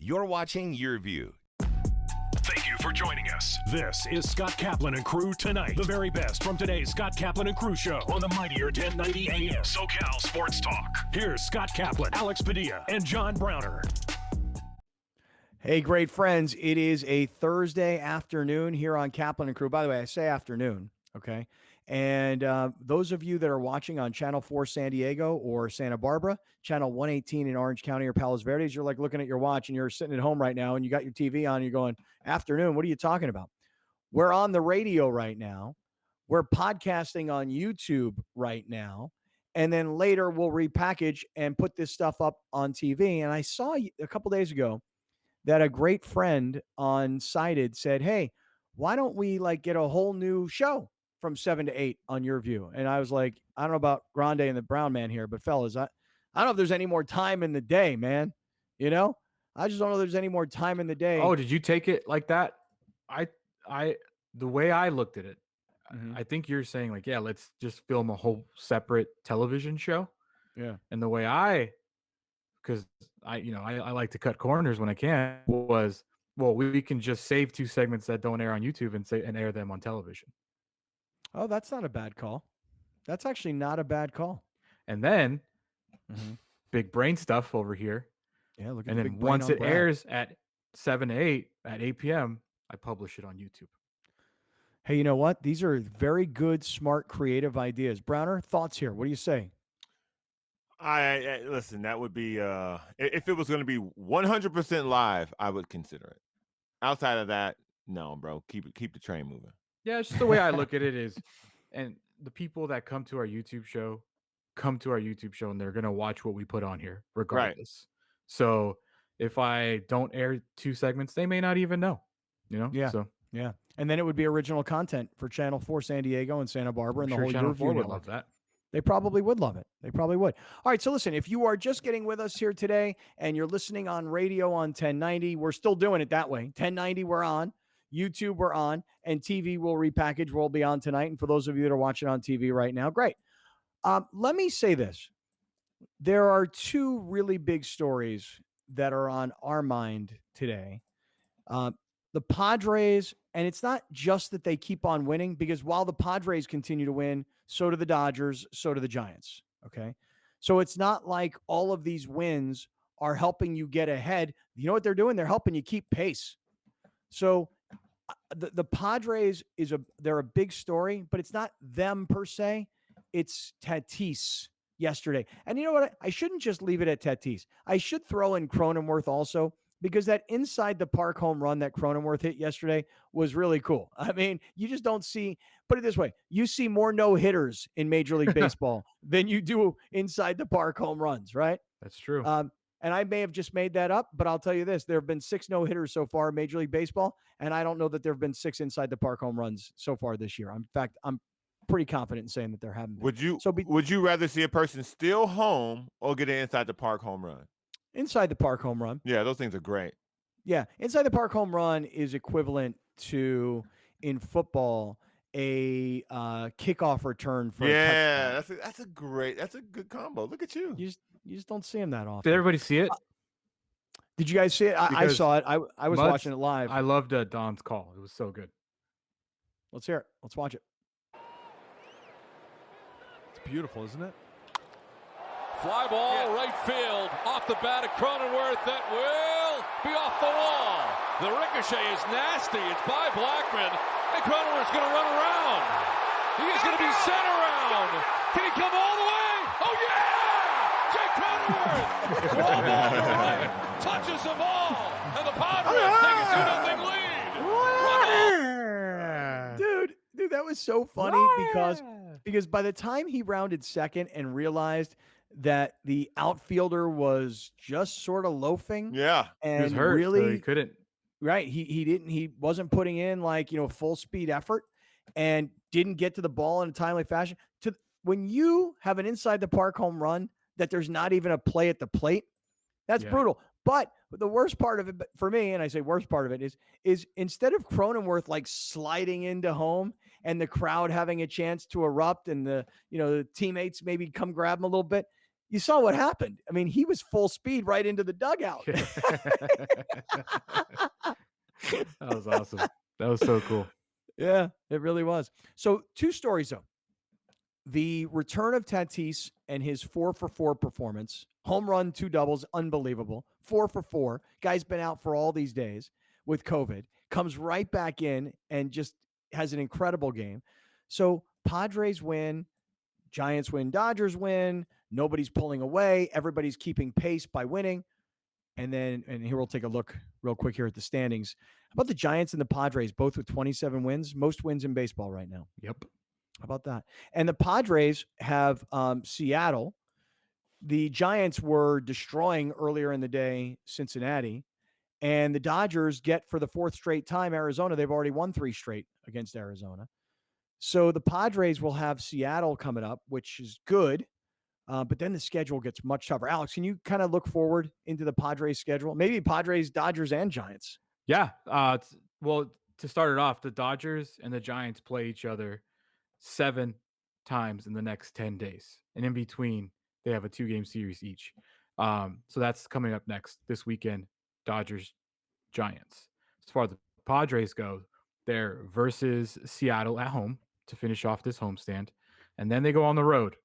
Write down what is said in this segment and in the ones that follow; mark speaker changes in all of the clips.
Speaker 1: You're watching Your View.
Speaker 2: Thank you for joining us. This is Scott Kaplan and Crew Tonight. The very best from today's Scott Kaplan and Crew show on the mightier 1090 AM. SoCal Sports Talk. Here's Scott Kaplan, Alex Padilla, and John Browner.
Speaker 3: Hey, great friends. It is a Thursday afternoon here on Kaplan and Crew. By the way, I say afternoon, okay? And those of you that are watching on Channel 4 San Diego or Santa Barbara, Channel 118 in Orange County or Palos Verdes, you're like looking at your watch and you're sitting at home right now and you got your TV on and you're going, afternoon, what are you talking about? We're on the radio right now. We're podcasting on YouTube right now. And then later we'll repackage and put this stuff up on TV. And I saw a couple days ago that a great friend on Cited said, hey, why don't we get a whole new show from 7 to 8 on Your View? And I was like, I don't know about Grande and the Brown Man here, but fellas, I don't know if there's any more time in the day, man. You know, I just don't know if there's any more time in the day.
Speaker 4: Oh, did you take it like that? The way I looked at it, I think you're saying yeah, let's just film a whole separate television show.
Speaker 3: Yeah.
Speaker 4: And the way because I like to cut corners when I can, was, well, we can just save 2 segments that don't air on YouTube and air them on television.
Speaker 3: Oh, that's not a bad call. That's actually not a bad call.
Speaker 4: And then big brain stuff over here.
Speaker 3: Yeah, look at
Speaker 4: and
Speaker 3: the
Speaker 4: then
Speaker 3: big brain
Speaker 4: once
Speaker 3: on
Speaker 4: it
Speaker 3: Brad.
Speaker 4: airs at 7 to 8 at 8 p.m., I publish it on YouTube.
Speaker 3: Hey, you know what? These are very good, smart, creative ideas. Browner, thoughts here. What do you say?
Speaker 5: I listen, that would be if it was going to be 100% live, I would consider it. Outside of that, no, bro. Keep the train moving.
Speaker 4: Yeah, it's just the way I look at it is, and the people that come to our YouTube show and they're going to watch what we put on here regardless. Right. So if I don't air 2 segments, they may not even know,
Speaker 3: Yeah.
Speaker 4: So
Speaker 3: yeah. And then it would be original content for Channel 4 San Diego and Santa Barbara and the whole
Speaker 4: Channel 4 would
Speaker 3: network.
Speaker 4: love that.
Speaker 3: They probably would love it. They probably would. All right. So listen, if you are just getting with us here today and you're listening on radio on 1090, we're still doing it that way. 1090, we're on. YouTube, we're on. And TV will repackage. We'll be on tonight. And for those of you that are watching on TV right now, great. Let me say this. There are 2 really big stories that are on our mind today. The Padres, and it's not just that they keep on winning, because while the Padres continue to win, so do the Dodgers, so do the Giants. Okay. So it's not like all of these wins are helping you get ahead. You know what they're doing? They're helping you keep pace. So the Padres they're a big story, but it's not them per se. It's Tatis yesterday. And you know what? I shouldn't just leave it at Tatis. I should throw in Cronenworth also, because that inside the park home run that Cronenworth hit yesterday was really cool. I mean, you just don't see, put it this way, you see more no-hitters in Major League Baseball than you do inside the park home runs, right?
Speaker 4: That's true.
Speaker 3: And I may have just made that up, but I'll tell you this, there have been 6 no-hitters so far in Major League Baseball, and I don't know that there have been 6 inside the park home runs so far this year. In fact, I'm pretty confident in saying that there haven't been.
Speaker 5: Would you rather see a person steal home or get an inside the park home run?
Speaker 3: Inside the park home run.
Speaker 5: Yeah, those things are great.
Speaker 3: Yeah, inside the park home run is equivalent to, in football, a kickoff return for a touchdown.
Speaker 5: That's a good combo. Look at you.
Speaker 3: You just don't see them that often.
Speaker 4: Did everybody see it?
Speaker 3: Did you guys see it? I saw it. I was watching it live.
Speaker 4: I loved Don's call. It was so good.
Speaker 3: Let's hear it. Let's watch it.
Speaker 6: It's beautiful, isn't it?
Speaker 7: Fly ball, right field, off the bat of Cronenworth, that will be off the wall. The ricochet is nasty. It's by Blackman, and Cronenworth's going to run around. He is going to be sent around. Can he come all the way? Oh, yeah! Jake Cronenworth! Wall ball to right, touches the ball, and the Padres take a 2-0 lead.
Speaker 3: Dude, that was so funny because by the time he rounded second and realized that the outfielder was just sort of loafing.
Speaker 5: Yeah.
Speaker 3: And
Speaker 4: he was hurt,
Speaker 3: really,
Speaker 4: so he couldn't.
Speaker 3: Right. He wasn't putting in full speed effort and didn't get to the ball in a timely fashion. When you have an inside the park home run that there's not even a play at the plate, that's brutal. But the worst part of it for me, and I say worst part of it is instead of Cronenworth sliding into home and the crowd having a chance to erupt and the teammates maybe come grab him a little bit, you saw what happened. I mean, he was full speed right into the dugout.
Speaker 4: That was awesome. That was so cool.
Speaker 3: Yeah, it really was. So 2 stories though. The return of Tatis and his 4-for-4 performance, home run, 2 doubles, unbelievable. 4-for-4. Guy's been out for all these days with COVID, comes right back in and just has an incredible game. So Padres win, Giants win, Dodgers win. Nobody's pulling away. Everybody's keeping pace by winning. And here we'll take a look real quick here at the standings. How about the Giants and the Padres, both with 27 wins? Most wins in baseball right now.
Speaker 4: Yep.
Speaker 3: How about that? And the Padres have Seattle. The Giants were destroying earlier in the day Cincinnati. And the Dodgers get, for the 4th straight time, Arizona. They've already won 3 straight against Arizona. So the Padres will have Seattle coming up, which is good. But then the schedule gets much tougher. Alex, can you kind of look forward into the Padres schedule? Maybe Padres, Dodgers, and Giants.
Speaker 4: Yeah. Well, to start it off, the Dodgers and the Giants play each other 7 times in the next 10 days. And in between, they have a 2-game series each. So that's coming up next this weekend, Dodgers, Giants. As far as the Padres go, they're versus Seattle at home to finish off this homestand. And then they go on the road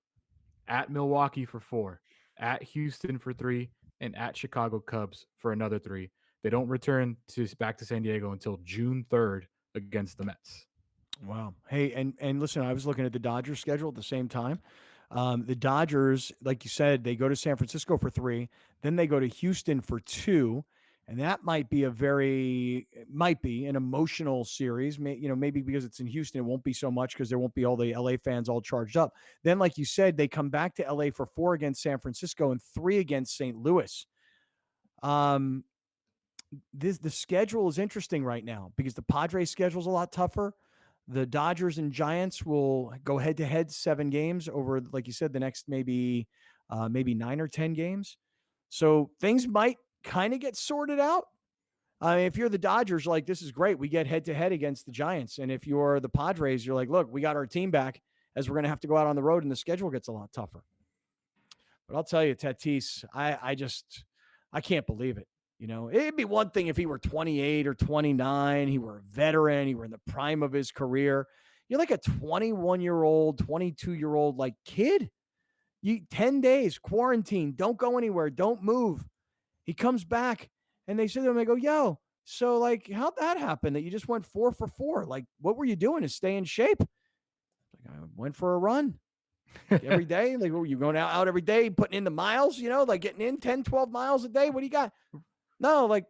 Speaker 4: at Milwaukee for 4, at Houston for 3, and at Chicago Cubs for another 3. They don't return back to San Diego until June 3rd against the Mets.
Speaker 3: Wow. Hey, and listen, I was looking at the Dodgers schedule at the same time. The Dodgers, like you said, they go to San Francisco for 3, then they go to Houston for 2, and that might be an emotional series. Maybe because it's in Houston, it won't be so much because there won't be all the LA fans all charged up. Then, like you said, they come back to LA for 4 against San Francisco and 3 against St. Louis. The schedule is interesting right now because the Padres schedule is a lot tougher. The Dodgers and Giants will go head to head 7 games over, like you said, the next maybe 9 or 10 games. So things might kind of get sorted out. If you're the Dodgers, like, this is great. We get head to head against the Giants. And if you're the Padres, you're like, look, we got our team back, as we're going to have to go out on the road and the schedule gets a lot tougher. But I'll tell you, Tatis, I can't believe it. It'd be one thing if he were 28 or 29, he were a veteran, he were in the prime of his career. You're like a 21-year-old, 22-year-old, like, kid. 10 days, quarantine, don't go anywhere, don't move. He comes back, and they say to him, they go, yo, so, like, how'd that happen that you just went 4-for-4? Like, what were you doing to stay in shape? Like, I went for a run every day. Like, were you going out every day, putting in the miles, like getting in 10, 12 miles a day? What do you got? No, like,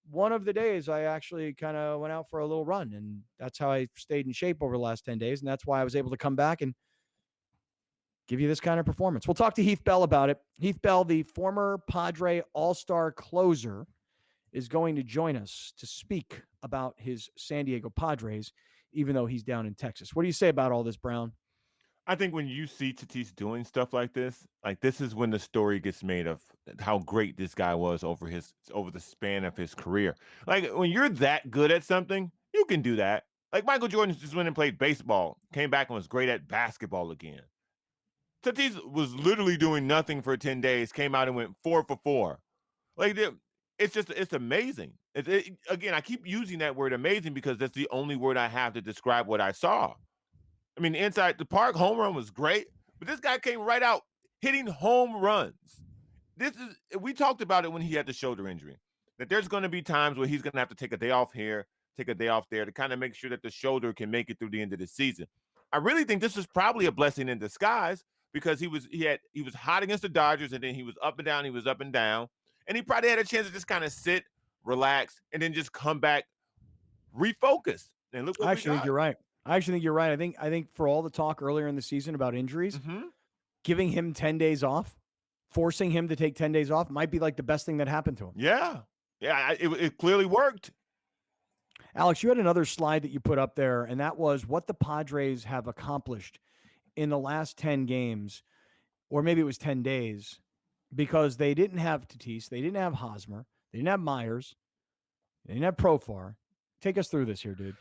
Speaker 3: one of the days I actually kind of went out for a little run, and that's how I stayed in shape over the last 10 days. And that's why I was able to come back and give you this kind of performance. We'll talk to Heath Bell about it. Heath Bell, the former Padre All-Star closer, is going to join us to speak about his San Diego Padres, even though he's down in Texas. What do you say about all this, Brown?
Speaker 5: I think when you see Tatis doing stuff like this is when the story gets made of how great this guy was over the span of his career. Like, when you're that good at something, you can do that. Like, Michael Jordan just went and played baseball, came back and was great at basketball again. Tatis was literally doing nothing for 10 days, came out and went 4-for-4. Like, it's amazing. Again, I keep using that word amazing because that's the only word I have to describe what I saw. I mean, inside the park home run was great, but this guy came right out hitting home runs. We talked about it when he had the shoulder injury, that there's going to be times where he's going to have to take a day off here, take a day off there to kind of make sure that the shoulder can make it through the end of the season. I really think this is probably a blessing in disguise because he was hot against the Dodgers, and then he was up and down, and he probably had a chance to just kind of sit, relax, and then just come back refocused. And look what
Speaker 3: I think you're right. I think for all the talk earlier in the season about injuries, giving him 10 days off, forcing him to take 10 days off might be like the best thing that happened to him.
Speaker 5: Yeah. It clearly worked.
Speaker 3: Alex, you had another slide that you put up there, and that was what the Padres have accomplished in the last 10 games, or maybe it was 10 days, because they didn't have Tatis, they didn't have Hosmer, they didn't have Myers, they didn't have Profar. Take us through this here, dude.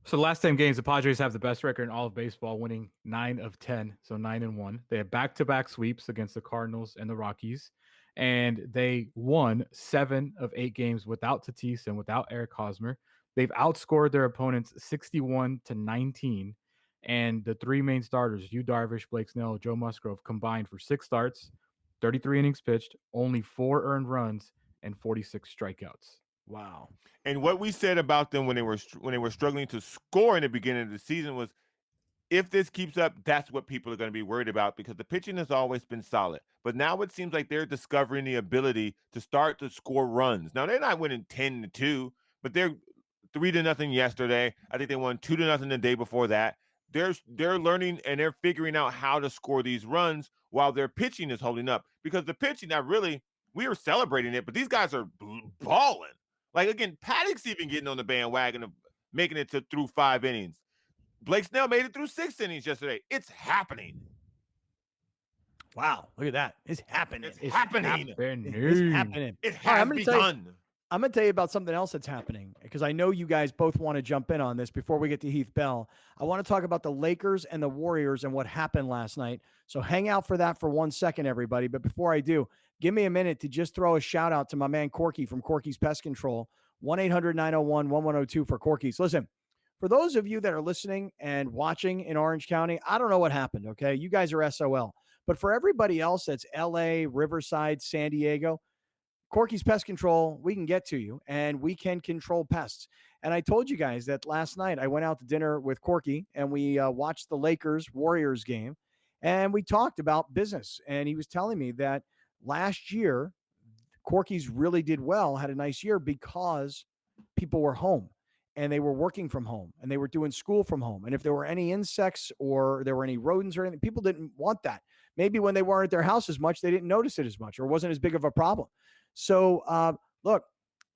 Speaker 4: So the last 10 games, the Padres have the best record in all of baseball, winning 9 of 10, so 9-1. They have back-to-back sweeps against the Cardinals and the Rockies, and they won 7 of 8 games without Tatis and without Eric Hosmer. They've outscored their opponents 61-19, and the three main starters, Yu Darvish, Blake Snell, Joe Musgrove, combined for 6 starts, 33 innings pitched, only 4 earned runs, and 46 strikeouts.
Speaker 3: Wow.
Speaker 5: And what we said about them when they were struggling to score in the beginning of the season was, if this keeps up, that's what people are going to be worried about, because the pitching has always been solid. But now it seems like they're discovering the ability to start to score runs. Now they're not winning 10-2, but they're 3-0 yesterday. I think they won 2-0 the day before that. They're learning and they're figuring out how to score these runs while their pitching is holding up. Because the pitching, now really, we were celebrating it, but these guys are balling. Like, again, Paddock's even getting on the bandwagon of making it through 5 innings. Blake Snell made it through 6 innings yesterday. It's happening.
Speaker 3: Wow, look at that. It's happening.
Speaker 5: It's happening.
Speaker 3: It's happening.
Speaker 5: It has begun.
Speaker 3: I'm going to tell you about something else that's happening, because I know you guys both want to jump in on this before we get to Heath Bell. I want to talk about the Lakers and the Warriors and what happened last night. So hang out for that for 1 second, everybody. But before I do, give me a minute to just throw a shout out to my man Corky from Corky's Pest Control, 1-800-901-1102 for Corky's. Listen, for those of you that are listening and watching in Orange County, I don't know what happened, okay? You guys are SOL. But for everybody else that's LA, Riverside, San Diego, Corky's Pest Control, we can get to you, and we can control pests. And I told you guys that last night I went out to dinner with Corky, and we watched the Lakers-Warriors game, and we talked about business. And he was telling me that last year, Corky's really did well, had a nice year, because people were home, and they were working from home, and they were doing school from home. And if there were any insects or there were any rodents or anything, people didn't want that. Maybe when they weren't at their house as much, they didn't notice it as much, or wasn't as big of a problem. So, look,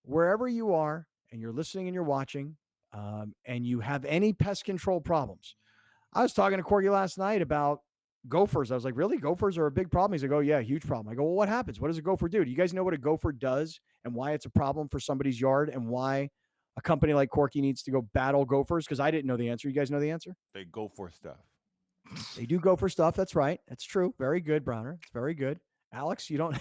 Speaker 3: wherever you are and you're listening and you're watching, and you have any pest control problems. I was talking to Corky last night about gophers. I was like, really? Gophers are a big problem? He's like, oh, yeah, huge problem. I go, well, what happens? What does a gopher do? Do you guys know what a gopher does and why it's a problem for somebody's yard, and why a company like Corky needs to go battle gophers? Because I didn't know the answer. You guys know the answer?
Speaker 5: They go for stuff.
Speaker 3: They do go for stuff. That's right. That's true. Very good, Browner. It's very good. Alex, you don't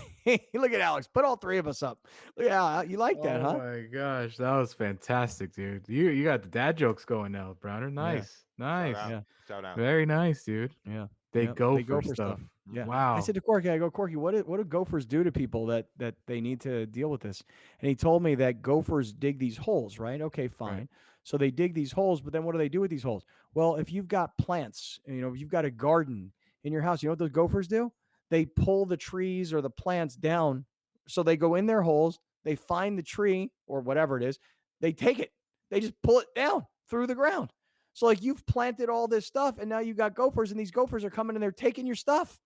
Speaker 3: look at Alex. Put all three of us up. Yeah, you like that, huh?
Speaker 4: Oh my gosh, that was fantastic, dude. You got the dad jokes going now, Browner. Nice, nice.
Speaker 5: Shout out.
Speaker 3: Yeah.
Speaker 5: Shout out.
Speaker 4: Very nice, dude.
Speaker 3: Yeah.
Speaker 4: They
Speaker 3: Yeah,
Speaker 4: go
Speaker 3: they
Speaker 4: for
Speaker 3: go for
Speaker 4: stuff.
Speaker 3: Yeah.
Speaker 4: Wow.
Speaker 3: I said to Corky, I go, Corky, what do gophers do to people that they need to deal with this? And he told me that gophers dig these holes, right? Okay, fine.
Speaker 4: Right.
Speaker 3: So they dig these holes, but then what do they do with these holes? Well, if you've got plants, if you've got a garden in your house, you know what those gophers do? They pull the trees or the plants down. So they go in their holes, they find the tree or whatever it is, they take it. They just pull it down through the ground. So like you've planted all this stuff, and now you've got gophers, and these gophers are coming and they're taking your stuff.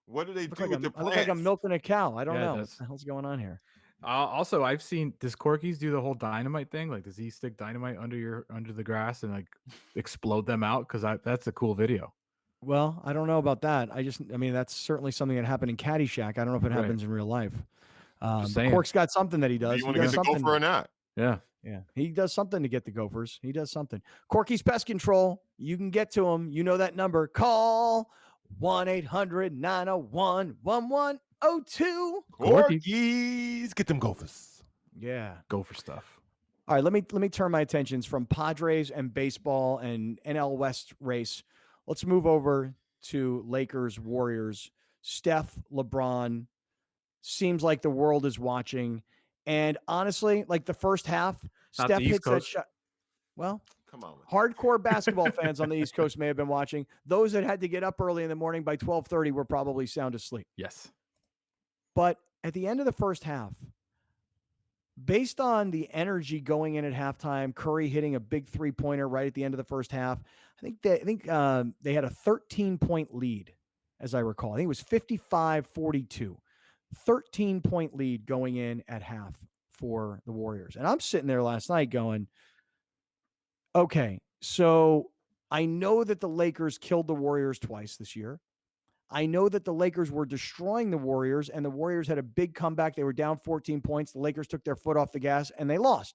Speaker 5: What do they do
Speaker 3: I
Speaker 5: with the
Speaker 3: look
Speaker 5: plants?
Speaker 3: like I'm milking a cow. I don't
Speaker 4: Yeah,
Speaker 3: know what
Speaker 4: that's-
Speaker 3: the hell's going on here.
Speaker 4: Also, I've seen does Corky's do the whole dynamite thing? Like, does he stick dynamite under the grass and like explode them out? Because that's a cool video.
Speaker 3: Well, I don't know about that. I mean, that's certainly something that happened in Caddyshack. I don't know if it
Speaker 4: Right.
Speaker 3: happens in real life.
Speaker 4: Just
Speaker 3: But
Speaker 4: saying.
Speaker 3: Cork's got something that he
Speaker 5: Do
Speaker 3: does.
Speaker 5: you
Speaker 3: He
Speaker 5: want to
Speaker 3: does
Speaker 5: get the
Speaker 3: something.
Speaker 5: gopher or not?
Speaker 4: Yeah.
Speaker 3: Yeah, he does something to get the gophers. He does something. Corky's Pest Control. You can get to him. You know that number. Call 1-800-901-1102.
Speaker 5: Corky's, get them gophers.
Speaker 3: Yeah.
Speaker 4: Go for stuff.
Speaker 3: All right, let me turn my attentions from Padres and baseball and NL West race. Let's move over to Lakers, Warriors. Steph, LeBron. Seems like the world is watching. And honestly, like the first half,
Speaker 4: Not
Speaker 3: Steph
Speaker 4: the East
Speaker 3: hits that
Speaker 4: Coast.
Speaker 3: shot. Well,
Speaker 5: Come on.
Speaker 3: hardcore basketball fans on the East Coast may have been watching. Those that had to get up early in the morning by 12:30 were probably sound asleep.
Speaker 4: Yes.
Speaker 3: But at the end of the first half, based on the energy going in at halftime, Curry hitting a big three-pointer right at the end of the first half, I think they had a 13-point lead, as I recall. I think it was 55-42. 13-point lead going in at half for the Warriors. And I'm sitting there last night going, okay, so I know that the Lakers killed the Warriors twice this year. I know that the Lakers were destroying the Warriors, and the Warriors had a big comeback. They were down 14 points. The Lakers took their foot off the gas, and they lost.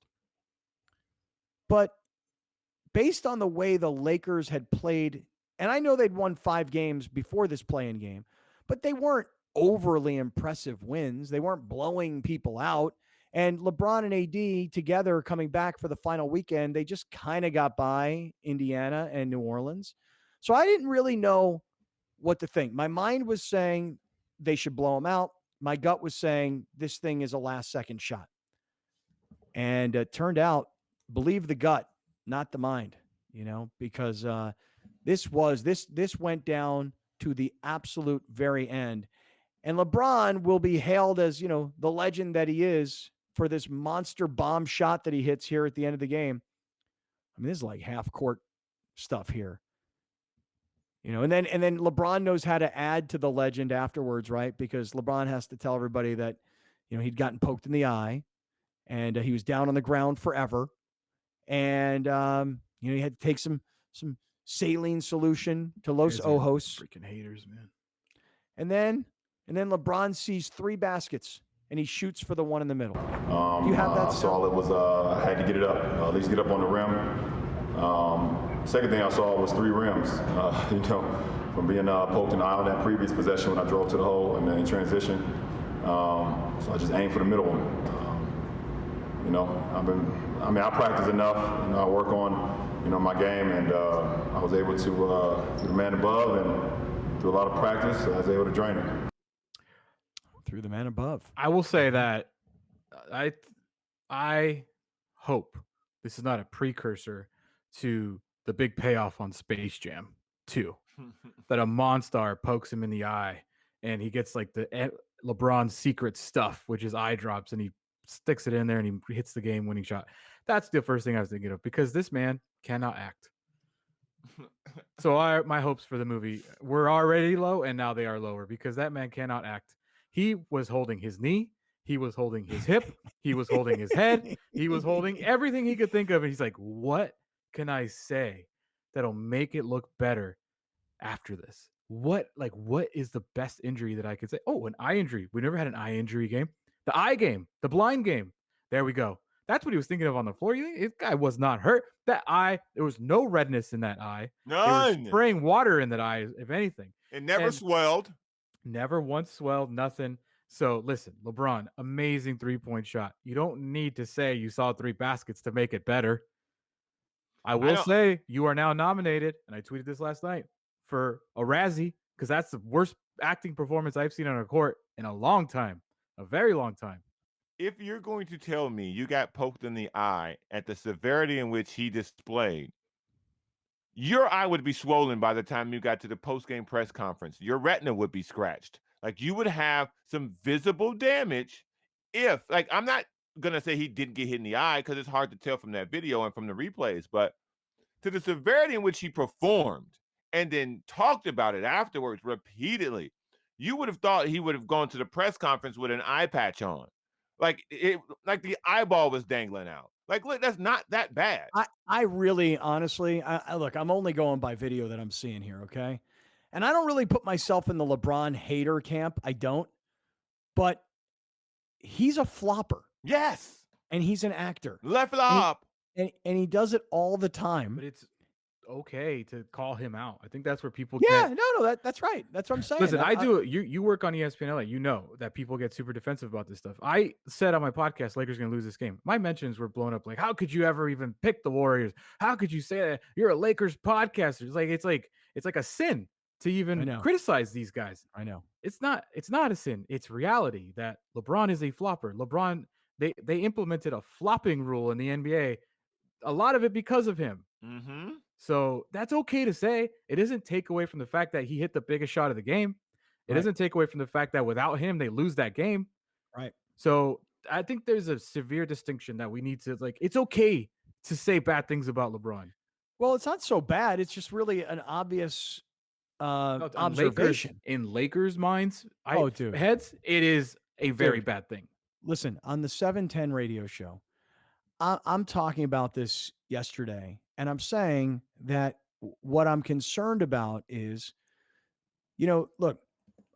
Speaker 3: But based on the way the Lakers had played, and I know they'd won 5 games before this play-in game, but they weren't overly impressive wins. They weren't blowing people out. And LeBron and AD together coming back for the final weekend, they just kind of got by Indiana and New Orleans. So I didn't really know what to think. My mind was saying they should blow them out. My gut was saying this thing is a last-second shot. And it turned out, believe the gut, not the mind, because this went down to the absolute very end. And LeBron will be hailed as, the legend that he is for this monster bomb shot that he hits here at the end of the game. I mean, this is like half court stuff here. And then LeBron knows how to add to the legend afterwards, right? Because LeBron has to tell everybody that, he'd gotten poked in the eye and he was down on the ground forever. And, he had to take some saline solution to Los Ojos.
Speaker 4: Freaking haters, man.
Speaker 3: And then LeBron sees 3 baskets and he shoots for the one in the middle.
Speaker 1: You have that? Saw it was, I had to get it up, at least get up on the rim. Second thing I saw was 3 rims, from being poked in the eye on that previous possession when I drove to the hole and then in transition. So I just aimed for the middle one. I practice enough, I work on, my game, and I was able to get the man above, and through a lot of practice, I was able to drain it.
Speaker 3: Through the man above.
Speaker 4: I will say that I hope this is not a precursor to the big payoff on Space Jam 2, that a Monstar pokes him in the eye and he gets like the LeBron's secret stuff, which is eye drops, and he sticks it in there and he hits the game-winning shot. That's the first thing I was thinking of, because this man cannot act. So my hopes for the movie were already low, and now they are lower, because that man cannot act. He was holding his knee. He was holding his hip. He was holding his head. He was holding everything he could think of. And he's like, what can I say that'll make it look better after this? What is the best injury that I could say? Oh, an eye injury. We never had an eye injury game. The eye game, the blind game. There we go. That's what he was thinking of on the floor. You think this guy was not hurt? That eye, there was no redness in that eye.
Speaker 5: None.
Speaker 4: They were spraying water in that eye, if anything.
Speaker 5: It never swelled.
Speaker 4: Never once swelled, nothing. So listen, LeBron, amazing 3-point shot. You don't need to say you saw 3 baskets to make it better. I will say you are now nominated, and I tweeted this last night, for a Razzie, because that's the worst acting performance I've seen on a court in a long time, a very long time.
Speaker 5: If you're going to tell me you got poked in the eye at the severity in which he displayed, your eye would be swollen by the time you got to the post-game press conference. Your retina would be scratched. Like, you would have some visible damage if, like, I'm not going to say he didn't get hit in the eye, because it's hard to tell from that video and from the replays, but to the severity in which he performed and then talked about it afterwards repeatedly, you would have thought he would have gone to the press conference with an eye patch on. Like the eyeball was dangling out. Like, look, that's not that bad.
Speaker 3: I really, honestly, look, I'm only going by video that I'm seeing here, okay? And I don't really put myself in the LeBron hater camp. I don't. But he's a flopper.
Speaker 5: Yes.
Speaker 3: And he's an actor.
Speaker 5: Left flop.
Speaker 3: And he does it all the time.
Speaker 4: But it's okay to call him out. I think that's where people
Speaker 3: that's right. That's what I'm saying.
Speaker 4: Listen, I do it. You work on ESPN LA. You know that people get super defensive about this stuff. I said on my podcast, Lakers going to lose this game. My mentions were blown up. Like, how could you ever even pick the Warriors? How could you say that? You're a Lakers podcaster. It's like a sin to even criticize these guys.
Speaker 3: I know.
Speaker 4: It's not a sin. It's reality that LeBron is a flopper. LeBron, they implemented a flopping rule in the NBA. A lot of it because of him.
Speaker 5: Mm-hmm.
Speaker 4: So that's okay to say. It doesn't take away from the fact that he hit the biggest shot of the game. It doesn't take away from the fact that without him, they lose that game.
Speaker 3: Right.
Speaker 4: So I think there's a severe distinction that we need to, it's okay to say bad things about LeBron.
Speaker 3: Well, it's not so bad. It's just really an obvious observation.
Speaker 4: In Lakers' minds,
Speaker 3: dude.
Speaker 4: Heads, it is a very bad thing.
Speaker 3: Listen, on the 710 radio show, I'm talking about this yesterday, and I'm saying that what I'm concerned about is, look,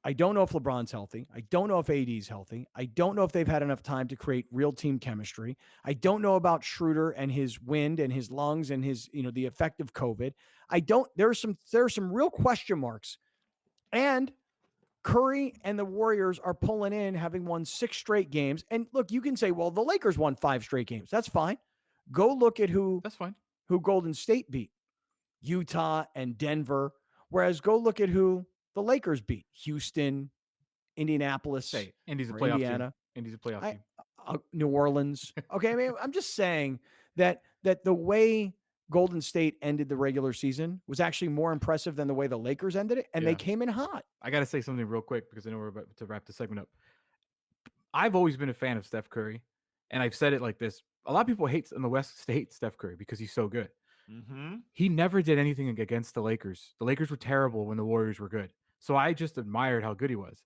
Speaker 3: I don't know if LeBron's healthy. I don't know if AD's healthy. I don't know if they've had enough time to create real team chemistry. I don't know about Schroeder and his wind and his lungs and his, the effect of COVID. There are some real question marks. And Curry and the Warriors are pulling in, having won 6 straight games. And look, you can say, well, the Lakers won 5 straight games. That's fine. Go look at who Golden State beat, Utah and Denver. Whereas go look at who the Lakers beat, Houston, Indianapolis,
Speaker 4: Indy's a playoff
Speaker 3: Indiana.
Speaker 4: team. Indy's a playoff team.
Speaker 3: New Orleans. Okay, I mean, I'm just saying that the way Golden State ended the regular season was actually more impressive than the way the Lakers ended it, and they came in hot.
Speaker 4: I got to say something real quick because I know we're about to wrap the segment up. I've always been a fan of Steph Curry, and I've said it like this. A lot of people hate in the West hate Steph Curry because he's so good.
Speaker 5: Mm-hmm.
Speaker 4: He never did anything against the Lakers. The Lakers were terrible when the Warriors were good. So I just admired how good he was.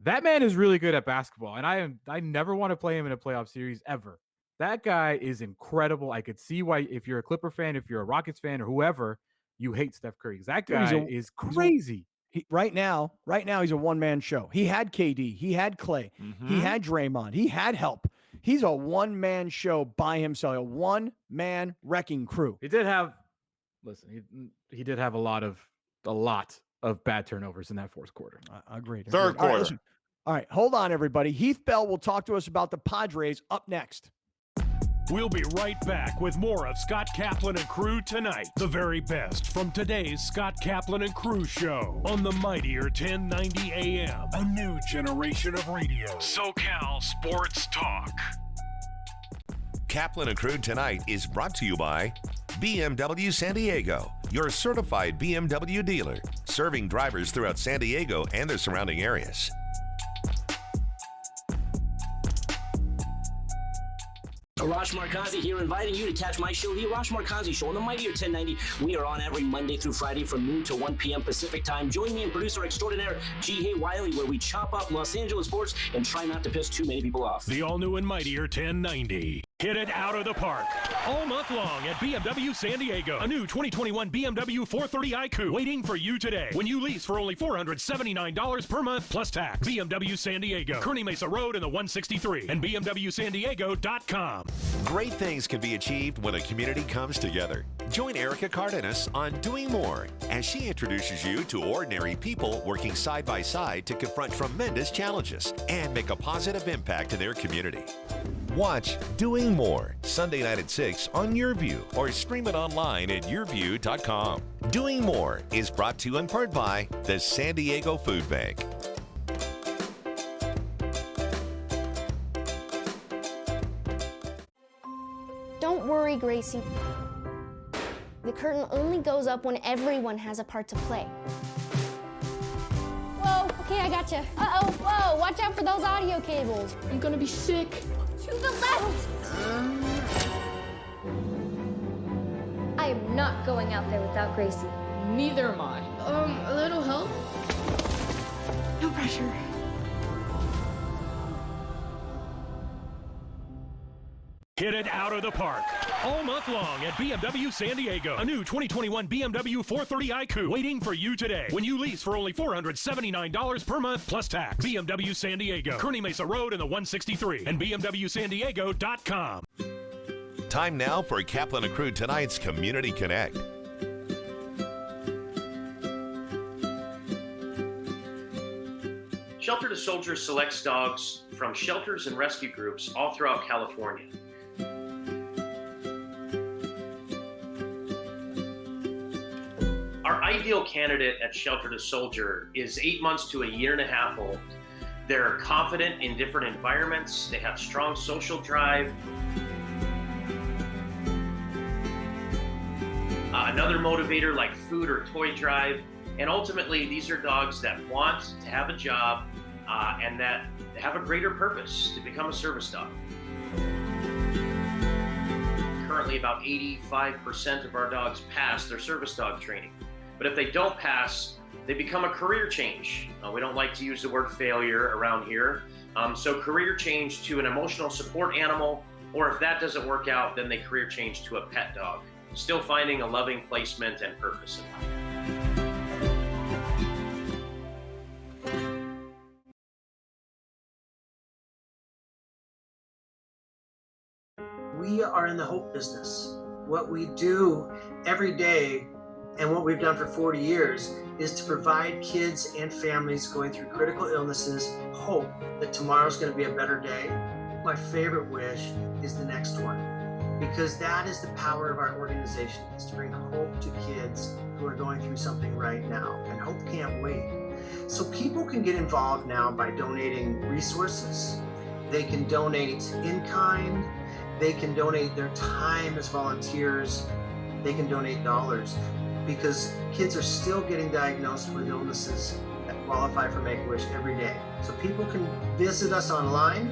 Speaker 4: That man is really good at basketball, and I never want to play him in a playoff series ever. That guy is incredible. I could see why, if you're a Clipper fan, if you're a Rockets fan, or whoever, you hate Steph Curry. That guy is crazy.
Speaker 3: Right now, he's a one-man show. He had KD. He had Clay.
Speaker 5: Mm-hmm.
Speaker 3: He had Draymond. He had help. He's a one-man show by himself, a one-man wrecking crew.
Speaker 4: He did have, he did have a lot of bad turnovers in that fourth quarter.
Speaker 3: I agree.
Speaker 5: Third quarter.
Speaker 3: All right, hold on, everybody. Heath Bell will talk to us about the Padres up next.
Speaker 2: We'll be right back with more of Scott Kaplan and Crew tonight. The very best from today's Scott Kaplan and Crew show on the mightier 1090 AM. A new generation of radio. SoCal Sports Talk.
Speaker 8: Kaplan and Crew tonight is brought to you by BMW San Diego, your certified BMW dealer, serving drivers throughout San Diego and the surrounding areas.
Speaker 9: Arash Markazi here, inviting you to catch my show, The Arash Markazi Show, on the mightier 1090. We are on every Monday through Friday from noon to 1 p.m. Pacific time. Join me and producer extraordinaire G. Wiley, where we chop up Los Angeles sports and try not to piss too many people off.
Speaker 2: The all-new and mightier 1090. Hit it out of the park all month long at BMW San Diego. A new 2021 BMW 430 iQOO waiting for you today when you lease for only $479 per month plus tax. BMW San Diego, Kearny Mesa Road in the 163 and BMWSanDiego.com.
Speaker 8: Great things can be achieved when a community comes together. Join Erica Cardenas on Doing More as she introduces you to ordinary people working side by side to confront tremendous challenges and make a positive impact in their community. Watch Doing More Sunday night at 6 on YourView or stream it online at yourview.com. Doing More is brought to you in part by the San Diego Food Bank.
Speaker 10: Don't worry, Gracie. The curtain only goes up when everyone has a part to play. Whoa, okay, I gotcha. Uh-oh, whoa, watch out for those audio cables. I'm gonna be sick. To the left! I am not going out there without Gracie.
Speaker 11: Neither am I. A little help?
Speaker 10: No pressure.
Speaker 2: Hit it out of the park all month long at BMW San Diego. A new 2021 BMW 430 iQOO waiting for you today when you lease for only $479 per month plus tax. BMW San Diego, Kearny Mesa Road in the 163 and BMWSanDiego.com.
Speaker 8: Time now for Kaplan and Crew tonight's Community Connect.
Speaker 12: Shelter to Soldiers selects dogs from shelters and rescue groups all throughout California. Our ideal candidate at Shelter to Soldier is 8 months to a year and a half old. They're confident in different environments. They have strong social drive. Another motivator like food or toy drive. And ultimately, these are dogs that want to have a job and that have a greater purpose to become a service dog. Currently, about 85% of our dogs pass their service dog training. But if they don't pass, they become a career change. We don't like to use the word failure around here. So career change to an emotional support animal, or if that doesn't work out, then they career change to a pet dog. Still finding a loving placement and purpose in life.
Speaker 13: We are in the hope business. What we do every day and what we've done for 40 years is to provide kids and families going through critical illnesses hope that tomorrow's going to be a better day. My favorite wish is the next one, because that is the power of our organization, is to bring hope to kids who are going through something right now, and hope can't wait. So people can get involved now by donating resources. They can donate in kind. They can donate their time as volunteers. They can donate dollars, because kids are still getting diagnosed with illnesses that qualify for Make-A-Wish every day. So people can visit us online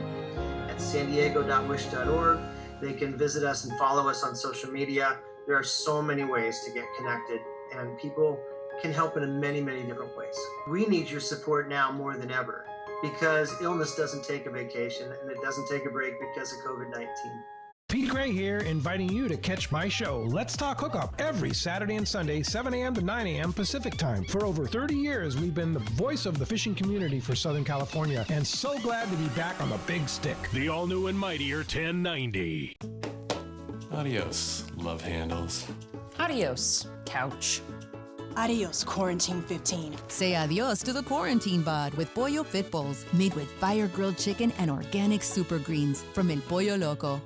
Speaker 13: at sandiego.wish.org. They can visit us and follow us on social media. There are so many ways to get connected, and people can help in many, many different ways. We need your support now more than ever, because illness doesn't take a vacation and it doesn't take a break because of COVID-19.
Speaker 14: Pete Gray here, inviting you to catch my show, Let's Talk Hookup, every Saturday and Sunday, 7 a.m. to 9 a.m. Pacific Time. For over 30 years, we've been the voice of the fishing community for Southern California, and so glad to be back on the big stick.
Speaker 2: The all-new and mightier 1090.
Speaker 15: Adios, love handles.
Speaker 16: Adios, couch.
Speaker 17: Adios, Quarantine 15.
Speaker 18: Say adios to the quarantine bod with Pollo Fit Bowls, made with fire-grilled chicken and organic super greens from El Pollo Loco.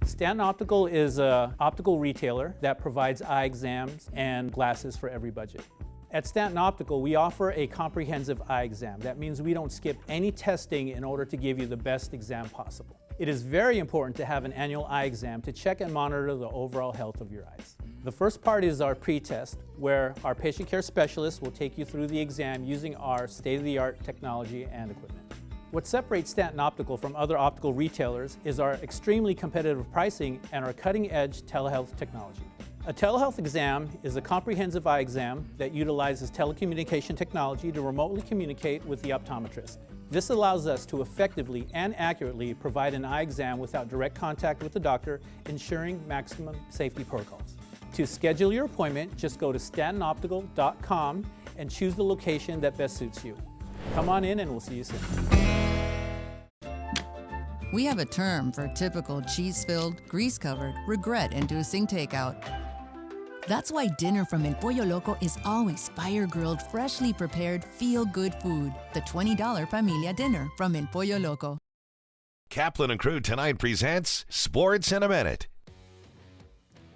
Speaker 19: Stanton Optical is an optical retailer that provides eye exams and glasses for every budget. At Stanton Optical, we offer a comprehensive eye exam. That means we don't skip any testing in order to give you the best exam possible. It is very important to have an annual eye exam to check and monitor the overall health of your eyes. The first part is our pre-test, where our patient care specialist will take you through the exam using our state-of-the-art technology and equipment. What separates Stanton Optical from other optical retailers is our extremely competitive pricing and our cutting-edge telehealth technology. A telehealth exam is a comprehensive eye exam that utilizes telecommunication technology to remotely communicate with the optometrist. This allows us to effectively and accurately provide an eye exam without direct contact with the doctor, ensuring maximum safety protocols. To schedule your appointment, just go to stantonoptical.com and choose the location that best suits you. Come on in and we'll see you soon.
Speaker 18: We have a term for typical cheese-filled, grease-covered, regret-inducing takeout. That's why dinner from El Pollo Loco is always fire-grilled, freshly prepared, feel-good food. The $20 Familia Dinner from El Pollo Loco.
Speaker 8: Kaplan and Crew tonight presents Sports in a Minute.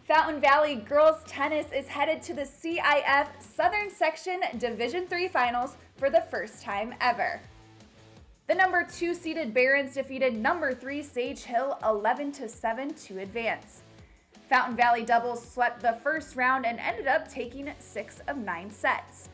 Speaker 20: Fountain Valley girls tennis is headed to the CIF Southern Section Division III Finals for the first time ever. The number 2 seeded Barons defeated number 3 Sage Hill 11-7 to advance. Fountain Valley doubles swept the first round and ended up taking 6 of 9 sets.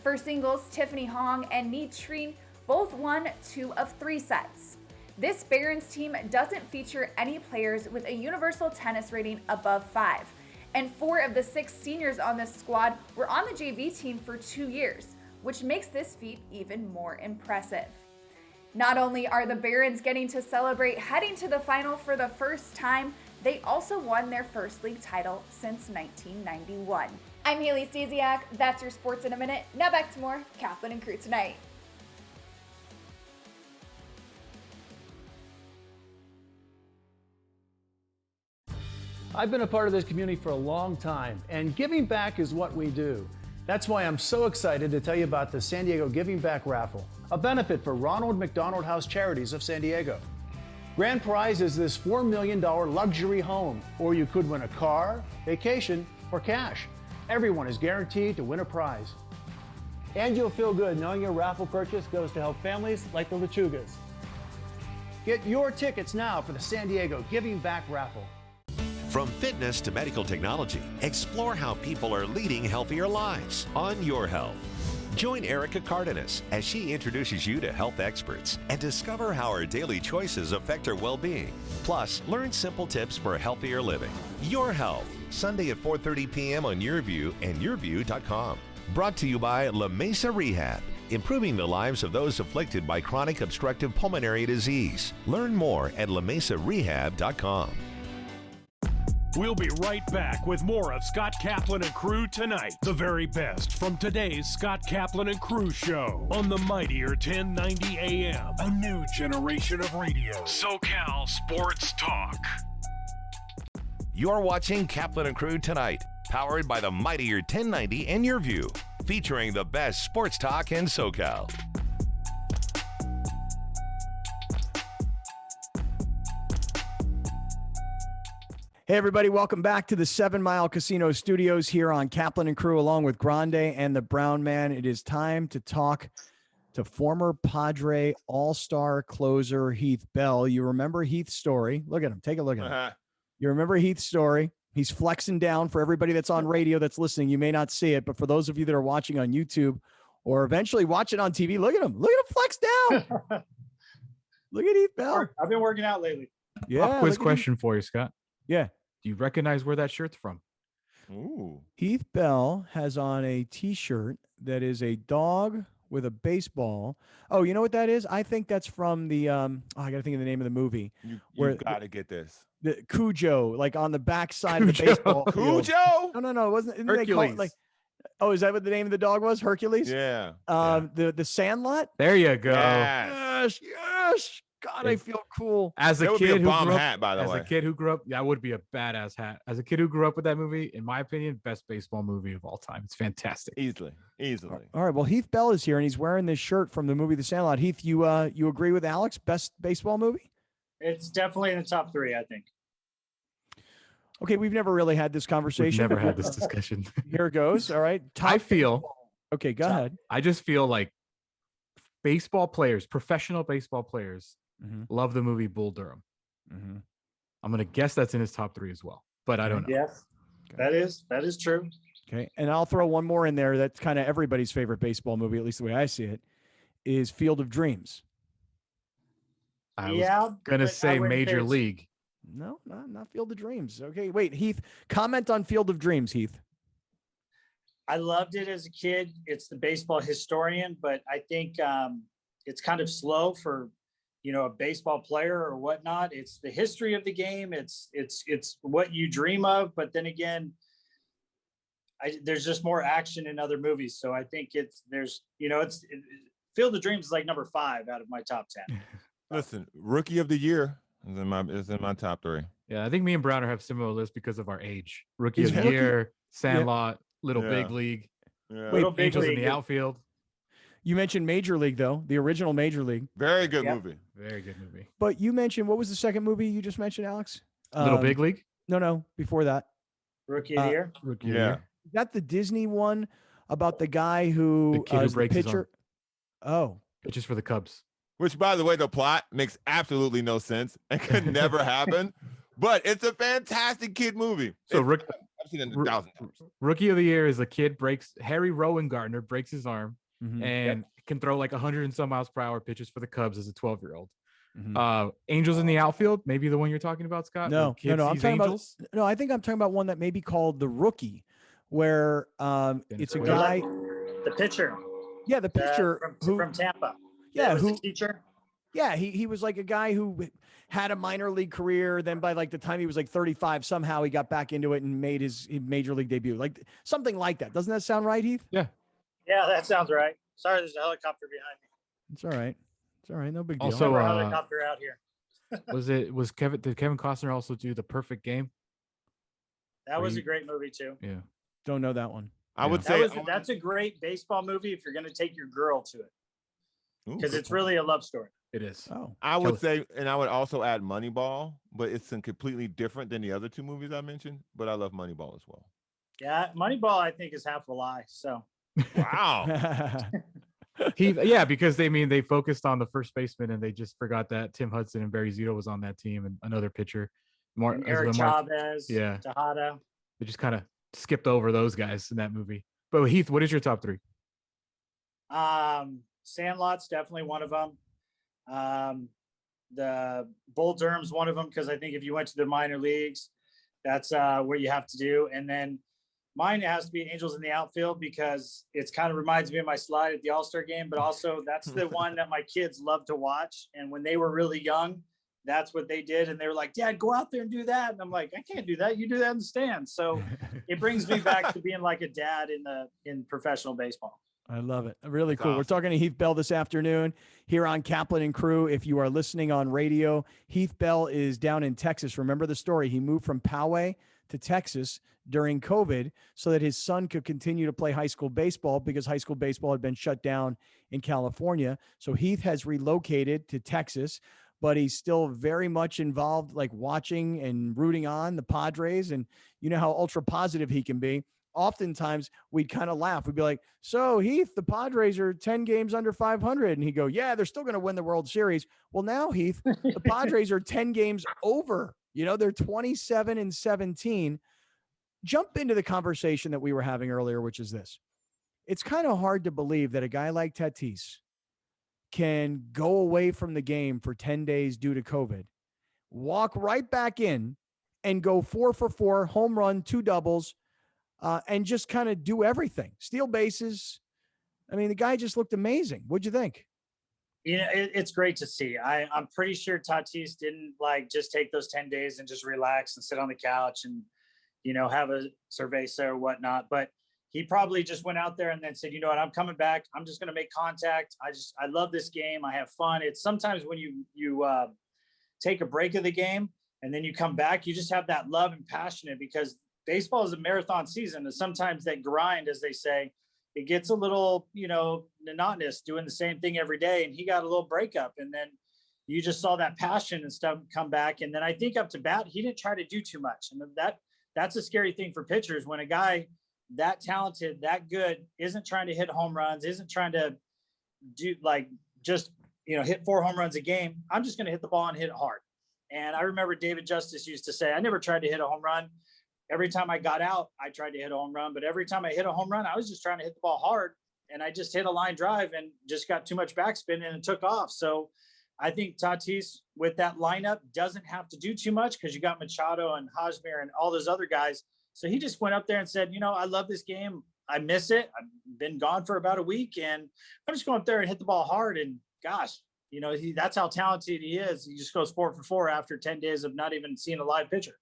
Speaker 20: For singles, Tiffany Hong and Ni Trinh both won 2 of 3 sets. This Barons team doesn't feature any players with a universal tennis rating above 5, and 4 of the 6 seniors on this squad were on the JV team for 2 years, which makes this feat even more impressive. Not only are the Barons getting to celebrate heading to the final for the first time, they also won their first league title since 1991. I'm Haley Stasiak. That's your Sports in a Minute. Now back to more Kaplan and Crew tonight.
Speaker 21: I've been a part of this community for a long time, and giving back is what we do. That's why I'm so excited to tell you about the San Diego Giving Back Raffle, a benefit for Ronald McDonald House Charities of San Diego. Grand prize is this $4 million luxury home, or you could win a car, vacation, or cash. Everyone is guaranteed to win a prize. And you'll feel good knowing your raffle purchase goes to help families like the Lechugas. Get your tickets now for the San Diego Giving Back Raffle.
Speaker 8: From fitness to medical technology, explore how people are leading healthier lives on Your Health. Join Erica Cardenas as she introduces you to health experts and discover how our daily choices affect our well-being. Plus, learn simple tips for healthier living. Your Health, Sunday at 4:30 p.m. on YourView and YourView.com. Brought to you by La Mesa Rehab, improving the lives of those afflicted by chronic obstructive pulmonary disease. Learn more at LaMesaRehab.com.
Speaker 2: We'll be right back with more of Scott Kaplan and Crew tonight. The very best from today's Scott Kaplan and Crew show on the mightier 1090 AM. A new generation of radio. SoCal Sports Talk.
Speaker 6: You're watching Kaplan and Crew tonight, powered by the mightier 1090 and Your View, featuring the best sports talk in SoCal.
Speaker 3: Hey, everybody. Welcome back to the 7 Mile Casino Studios here on Kaplan and Crew, along with Grande and the Brown Man. It is time to talk to former Padre all-star closer Heath Bell. You remember Heath's story. Look at him. Take a look at him. You remember Heath's story. He's flexing down. For everybody that's on radio that's listening, you may not see it, but for those of you that are watching on YouTube or eventually watch it on TV, look at him. Look at him flex down. Look at Heath Bell.
Speaker 22: I've been working out lately.
Speaker 3: Yeah.
Speaker 4: Quiz question for you, Scott.
Speaker 3: Yeah.
Speaker 4: Do you recognize where that shirt's from?
Speaker 5: Ooh.
Speaker 3: Heath Bell has on a T-shirt that is a dog with a baseball. Oh, you know what that is? I think that's from the I got to think of the name of the movie.
Speaker 5: You got to get this.
Speaker 3: The Cujo, like on the backside of the baseball field.
Speaker 5: Cujo?
Speaker 3: No, it wasn't. Didn't
Speaker 4: Hercules.
Speaker 3: They call it like, oh, is that what the name of the dog was? Hercules?
Speaker 5: Yeah.
Speaker 3: The Sandlot?
Speaker 4: There you go.
Speaker 3: Yes. God, I feel cool.
Speaker 4: As a
Speaker 5: That would be
Speaker 4: kid
Speaker 5: a
Speaker 4: who
Speaker 5: bomb
Speaker 4: grew up,
Speaker 5: hat, by the
Speaker 4: as
Speaker 5: way.
Speaker 4: a kid who grew up, that would be a badass hat. As a kid who grew up with that movie, in my opinion, best baseball movie of all time. It's fantastic.
Speaker 5: Easily.
Speaker 3: All right. Well, Heath Bell is here, and he's wearing this shirt from the movie The Sandlot. Heath, you agree with Alex? Best baseball movie?
Speaker 22: It's definitely in the top 3, I think.
Speaker 3: Okay, we've never really had this conversation.
Speaker 4: We've never had this discussion.
Speaker 3: Here it goes. All right. Okay, go ahead.
Speaker 4: I just feel like baseball players, professional baseball players, love the movie Bull Durham. I'm going to guess that's in his top 3 as well, but I don't know.
Speaker 22: Yes, that is true.
Speaker 3: Okay, and I'll throw one more in there that's kind of everybody's favorite baseball movie, at least the way I see it, is Field of Dreams.
Speaker 4: I was going to say Major League.
Speaker 3: No, not Field of Dreams. Okay, wait, Heath, comment on Field of Dreams, Heath.
Speaker 22: I loved it as a kid. It's the baseball historian, but I think it's kind of slow for, a baseball player or whatnot. It's the history of the game. It's what you dream of. But then again, there's just more action in other movies. So I think Field of Dreams is like number 5 out of my top 10.
Speaker 5: Listen, Rookie of the Year is in my top 3.
Speaker 4: Yeah, I think me and Browner have similar lists because of our age. Rookie of the Year, Sandlot, Little Big League, Angels in the Outfield.
Speaker 3: You mentioned Major League, though, the original Major League.
Speaker 5: Very good movie.
Speaker 4: Very good movie.
Speaker 3: But you mentioned, what was the second movie you just mentioned, Alex?
Speaker 4: Little Big League?
Speaker 3: No, before that.
Speaker 22: Rookie of the Year?
Speaker 4: Rookie of the Year.
Speaker 3: Is that the Disney one about the guy who
Speaker 4: The kid who
Speaker 3: is the
Speaker 4: breaks his
Speaker 3: pitcher? Oh.
Speaker 4: Pitches for the Cubs.
Speaker 5: Which, by the way, the plot makes absolutely no sense and could never happen. But it's a fantastic kid movie.
Speaker 4: So
Speaker 5: I've seen it 1,000 times.
Speaker 4: Rookie of the Year is a kid Harry Rowan Gardner breaks his arm and can throw like 100 and some miles per hour pitches for the Cubs as a 12-year-old. Angels in the Outfield, maybe the one you're talking about, Scott?
Speaker 3: No. I'm talking
Speaker 4: Angels?
Speaker 3: about. No, I think I'm talking about one that may be called The Rookie, where it's a guy.
Speaker 22: The pitcher.
Speaker 3: Yeah, the pitcher
Speaker 22: from Tampa.
Speaker 3: Yeah,
Speaker 22: who teacher?
Speaker 3: Yeah, he was like a guy who had a minor league career. Then by like the time he was like 35, somehow he got back into it and made his major league debut. Like something like that. Doesn't that sound right, Heath?
Speaker 4: Yeah.
Speaker 22: Yeah, that sounds right. Sorry, there's a helicopter behind me.
Speaker 3: It's all right. It's all right. No big deal.
Speaker 4: Also,
Speaker 22: helicopter out here.
Speaker 4: Did Kevin Costner also do The Perfect Game?
Speaker 22: That was a great movie too.
Speaker 4: Yeah.
Speaker 3: Don't know that one.
Speaker 5: I would say
Speaker 22: that's a great baseball movie if you're going to take your girl to it. Because it's really a love story.
Speaker 4: It is.
Speaker 3: Oh,
Speaker 5: I would say, and I would also add Moneyball, but it's completely different than the other 2 movies I mentioned. But I love Moneyball as well.
Speaker 22: Yeah, Moneyball I think is half a lie. So.
Speaker 5: Wow.
Speaker 4: Because they focused on the first baseman and they just forgot that Tim Hudson and Barry Zito was on that team and another pitcher,
Speaker 22: Eric Chavez, Tejada.
Speaker 4: They just kind of skipped over those guys in that movie. But Heath, what is your top 3?
Speaker 22: Sandlot's definitely one of them. The Bull Durham's one of them because I think if you went to the minor leagues, that's what you have to do. And then mine has to be Angels in the Outfield because it's kind of reminds me of my slide at the All-Star game, but also that's the one that my kids love to watch. And when they were really young, that's what they did. And they were like, Dad, go out there and do that. And I'm like, I can't do that. You do that in the stands. So it brings me back to being like a dad in professional baseball.
Speaker 3: I love it. Really
Speaker 5: That's
Speaker 3: cool. We're
Speaker 5: awesome.
Speaker 3: talking to Heath Bell this afternoon here on Kaplan and Crew. If you are listening on radio, Heath Bell is down in Texas. Remember the story. He moved from Poway to Texas during COVID so that his son could continue to play high school baseball because high school baseball had been shut down in California. So Heath has relocated to Texas, but he's still very much involved, like watching and rooting on the Padres. And you know how ultra positive he can be. Oftentimes we'd kind of laugh. We'd be like, so Heath, the Padres are 10 games under 500. And he'd go, yeah, they're still going to win the World Series. Well, now Heath, the Padres are 10 games over, they're 27-17. Jump into the conversation that we were having earlier, which is this. It's kind of hard to believe that a guy like Tatis can go away from the game for 10 days due to COVID, walk right back in and go 4 for 4, home run, 2 doubles, and just kind of do everything. Steal bases. I mean, the guy just looked amazing. What'd you think?
Speaker 22: It's great to see. I'm pretty sure Tatis didn't just take those 10 days and just relax and sit on the couch and, have a cerveza or whatnot. But he probably just went out there and then said, you know what, I'm coming back. I'm just going to make contact. I love this game. I have fun. It's sometimes when you take a break of the game and then you come back, you just have that love and passion because baseball is a marathon season. And sometimes that grind, as they say, it gets a little, monotonous doing the same thing every day. And he got a little breakup. And then you just saw that passion and stuff come back. And then I think up to bat, he didn't try to do too much. And that's a scary thing for pitchers when a guy that talented, that good, isn't trying to hit home runs, isn't trying to do hit 4 home runs a game. I'm just going to hit the ball and hit it hard. And I remember David Justice used to say, I never tried to hit a home run. Every time I got out, I tried to hit a home run, but every time I hit a home run, I was just trying to hit the ball hard. And I just hit a line drive and just got too much backspin and it took off. So I think Tatis with that lineup doesn't have to do too much because you got Machado and Hosmer and all those other guys. So he just went up there and said, I love this game. I miss it. I've been gone for about a week and I'm just going up there and hit the ball hard. And gosh, that's how talented he is. He just goes 4 for 4 after 10 days of not even seeing a live pitcher.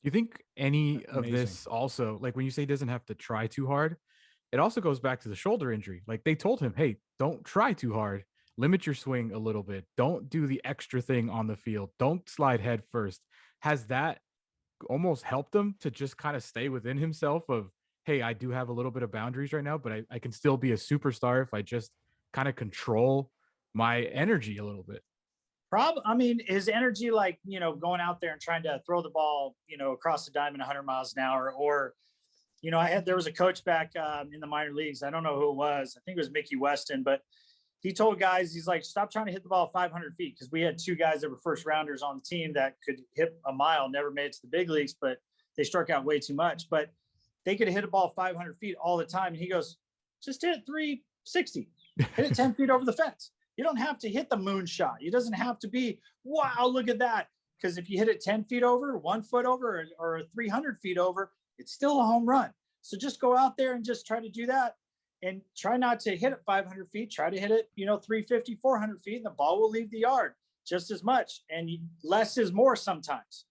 Speaker 4: Do you think any of this also, like when you say he doesn't have to try too hard, it also goes back to the shoulder injury. Like they told him, hey, don't try too hard. Limit your swing a little bit. Don't do the extra thing on the field. Don't slide head first. Has that almost helped him to just kind of stay within himself of, hey, I do have a little bit of boundaries right now, but I can still be a superstar if I just kind of control my energy a little bit?
Speaker 22: His energy, going out there and trying to throw the ball, across the diamond 100 miles an hour, or, there was a coach back in the minor leagues. I don't know who it was. I think it was Mickey Weston, but he told guys, he's like, stop trying to hit the ball 500 feet. Cause we had 2 guys that were first rounders on the team that could hit a mile, never made it to the big leagues, but they struck out way too much, but they could hit a ball 500 feet all the time. And he goes, just hit it 360, hit it 10 feet over the fence. You don't have to hit the moon shot. It doesn't have to be, wow, look at that. Because if you hit it 10 feet over, 1 foot over, or 300 feet over, it's still a home run. So just go out there and just try to do that and try not to hit it 500 feet. Try to hit it, 350, 400 feet, and the ball will leave the yard just as much. And less is more sometimes.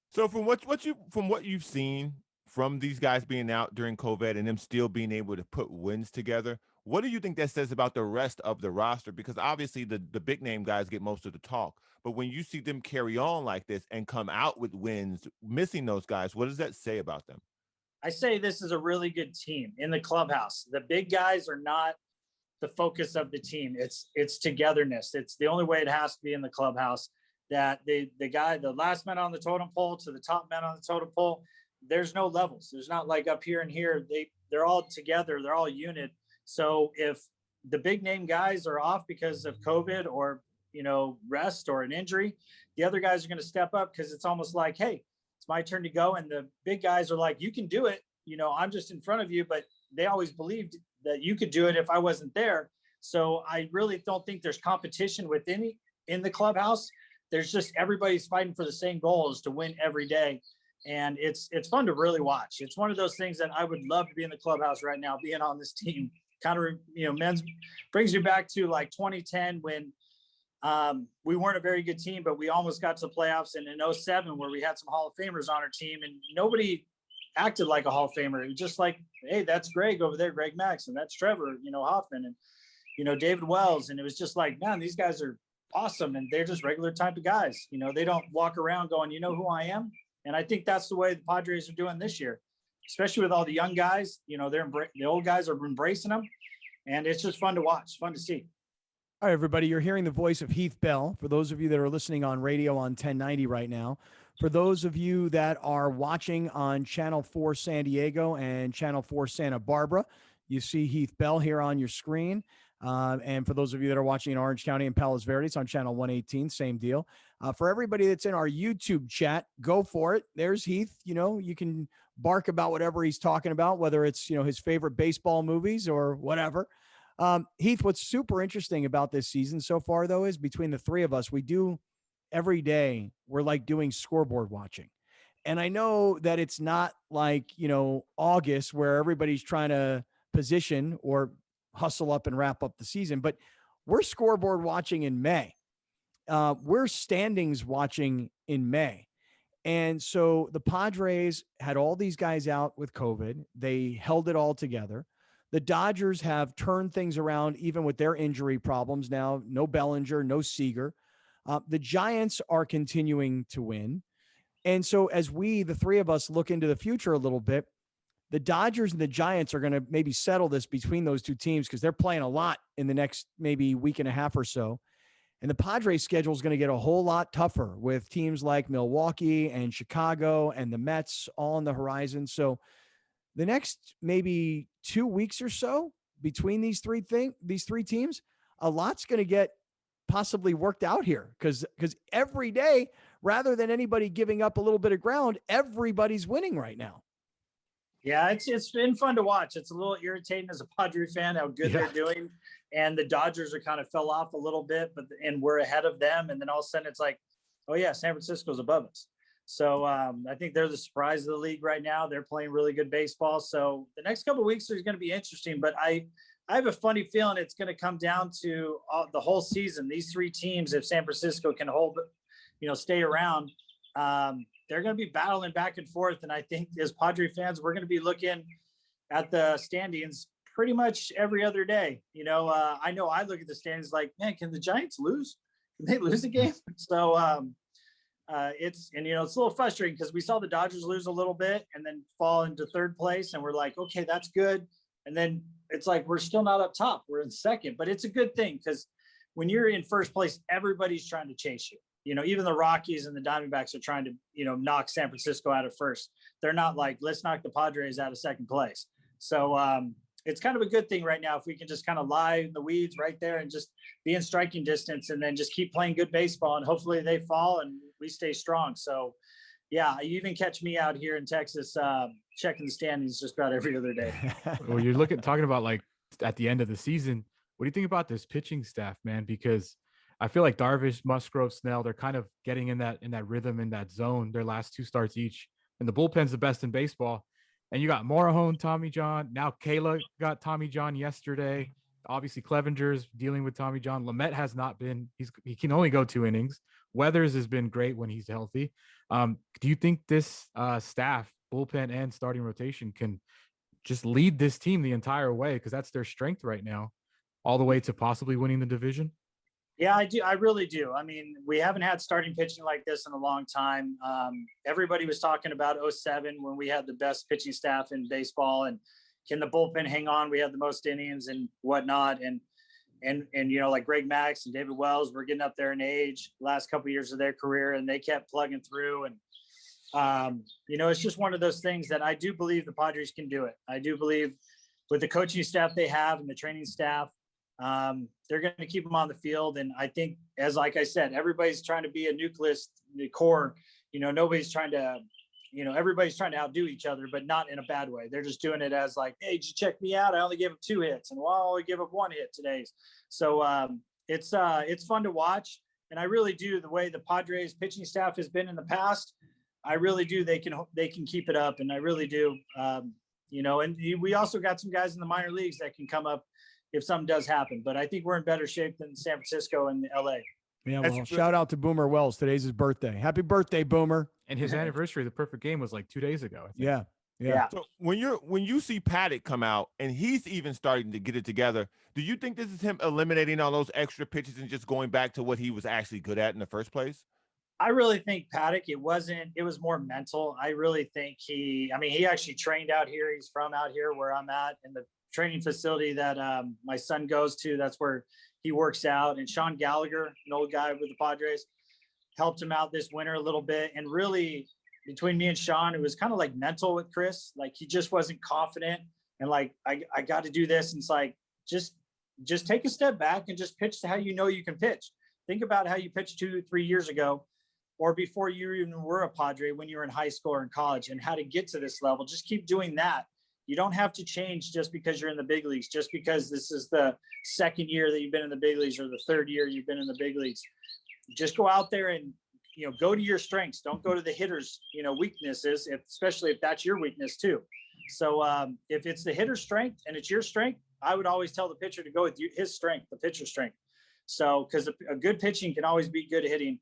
Speaker 5: So from what you've seen from these guys being out during COVID and them still being able to put wins together, what do you think that says about the rest of the roster? Because obviously the big name guys get most of the talk, but when you see them carry on like this and come out with wins, missing those guys, what does that say about them?
Speaker 22: I say this is a really good team in the clubhouse. The big guys are not the focus of the team. It's togetherness. It's the only way it has to be in the clubhouse, that the last man on the totem pole to the top man on the totem pole, there's no levels. There's not like up here and here. They're all together. They're all unit. So if the big name guys are off because of COVID or, rest or an injury, the other guys are going to step up because it's almost like, hey, it's my turn to go. And the big guys are like, you can do it. I'm just in front of you, but they always believed that you could do it if I wasn't there. So I really don't think there's competition in the clubhouse. There's just everybody's fighting for the same goal, is to win every day. And it's fun to really watch. It's one of those things that I would love to be in the clubhouse right now, being on this team. Kind of, men's brings you back to like 2010 when, We weren't a very good team, but we almost got to the playoffs. And in 07, where we had some Hall of Famers on our team, and nobody acted like a Hall of Famer. It was just like, hey, that's Greg over there, Greg Max, and that's Trevor, Hoffman, and, David Wells. And it was just like, man, these guys are awesome. And they're just regular type of guys. They don't walk around going, you know who I am? And I think that's the way the Padres are doing this year, especially with all the young guys. The old guys are embracing them. And it's just fun to watch, fun to see.
Speaker 3: All right, everybody, you're hearing the voice of Heath Bell. For those of you that are listening on radio on 1090 right now, for those of you that are watching on Channel 4 San Diego and Channel 4 Santa Barbara, you see Heath Bell here on your screen. And for those of you that are watching in Orange County and Palos Verdes, on Channel 118, same deal. For everybody that's in our YouTube chat, go for it. There's Heath. You can bark about whatever he's talking about, whether it's, his favorite baseball movies or whatever. Heath, what's super interesting about this season so far, though, is between the three of us, we do every day, we're like doing scoreboard watching. And I know that it's not like, August where everybody's trying to position or hustle up and wrap up the season, but we're scoreboard watching in May. We're standings watching in May. And so the Padres had all these guys out with COVID. They held it all together. The Dodgers have turned things around, even with their injury problems now. No Bellinger, no Seager. The Giants are continuing to win. And so as we, the three of us, look into the future a little bit, the Dodgers and the Giants are going to maybe settle this between those two teams because they're playing a lot in the next maybe week and a half or so. And the Padres schedule is going to get a whole lot tougher with teams like Milwaukee and Chicago and the Mets all on the horizon. So the next maybe 2 weeks or so between these three teams, a lot's going to get possibly worked out here because every day, rather than anybody giving up a little bit of ground, everybody's winning right now.
Speaker 22: Yeah, it's been fun to watch. It's a little irritating as a Padre fan how good they're doing, and the Dodgers are kind of fell off a little bit, and we're ahead of them, and then all of a sudden it's like, oh yeah, San Francisco's above us. So I think they're the surprise of the league right now. They're playing really good baseball. So the next couple of weeks are going to be interesting, but I have a funny feeling it's going to come down to the whole season. These three teams, if San Francisco can stay around, they're going to be battling back and forth. And I think as Padre fans, we're going to be looking at the standings pretty much every other day. I know I look at the standings like, man, can the Giants lose? Can they lose a game? So it's a little frustrating because we saw the Dodgers lose a little bit and then fall into third place. And we're like, okay, that's good. And then it's like, we're still not up top. We're in second, but it's a good thing because when you're in first place, everybody's trying to chase you. Even the Rockies and the Diamondbacks are trying to, knock San Francisco out of first. They're not like, let's knock the Padres out of second place. So it's kind of a good thing right now if we can just kind of lie in the weeds right there and just be in striking distance and then just keep playing good baseball and hopefully they fall and we stay strong. So, yeah, you even catch me out here in Texas checking the standings just about every other day.
Speaker 4: Well, you're talking about like at the end of the season. What do you think about this pitching staff, man? Because I feel like Darvish, Musgrove, Snell, they're kind of getting in that rhythm, in that zone, their last two starts each. And the bullpen's the best in baseball. And you got Morahone, Tommy John. Now Kayla got Tommy John yesterday. Obviously, Clevenger's dealing with Tommy John. Lamet has not been. He can only go 2 innings. Weathers has been great when he's healthy. Do you think this staff, bullpen and starting rotation, can just lead this team the entire way? Because that's their strength right now, all the way to possibly winning the division.
Speaker 22: Yeah, I do. I really do. I mean, we haven't had starting pitching like this in a long time. Everybody was talking about 07 when we had the best pitching staff in baseball, and can the bullpen hang on? We had the most innings and whatnot. And like Greg Max and David Wells were getting up there in age last couple of years of their career, and they kept plugging through. And, it's just one of those things that I do believe the Padres can do it. I do believe with the coaching staff they have and the training staff, they're going to keep them on the field. And I think, like I said, everybody's trying to be a nucleus, the core, nobody's trying to, everybody's trying to outdo each other, but not in a bad way. They're just doing it as like, hey, did you check me out? I only gave up 2 hits, and I only give up 1 hit today. So it's fun to watch. And I really do, the way the Padres pitching staff has been in the past, I really do. They can keep it up. And I really do, and we also got some guys in the minor leagues that can come up if something does happen, but I think we're in better shape than San Francisco and LA.
Speaker 3: Yeah, well, shout out to Boomer Wells. Today's his birthday. Happy birthday, Boomer.
Speaker 4: And his anniversary of the perfect game was like 2 days ago, I think.
Speaker 3: Yeah.
Speaker 5: So when you see Paddock come out and he's even starting to get it together, do you think this is him eliminating all those extra pitches and just going back to what he was actually good at in the first place?
Speaker 22: I really think Paddock, it was more mental. I really think he actually trained out here. He's from out here where I'm at, in the training facility that my son goes to. That's where he works out. And Sean Gallagher, an old guy with the Padres, helped him out this winter a little bit. And really, between me and Sean, it was kind of like mental with Chris. Like, he just wasn't confident. And like, I got to do this. And it's like, just take a step back and just pitch to how you know you can pitch. Think about how you pitched 2-3 years ago, or before you even were a Padre, when you were in high school or in college, and how to get to this level. Just keep doing that. You don't have to change just because you're in the big leagues, just because this is the second year that you've been in the big leagues or the third year you've been in the big leagues. Just go out there and, go to your strengths. Don't go to the hitter's, weaknesses, especially if that's your weakness too. So if it's the hitter's strength and it's your strength, I would always tell the pitcher to go with his strength, the pitcher's strength. So, because a good pitching can always beat good hitting.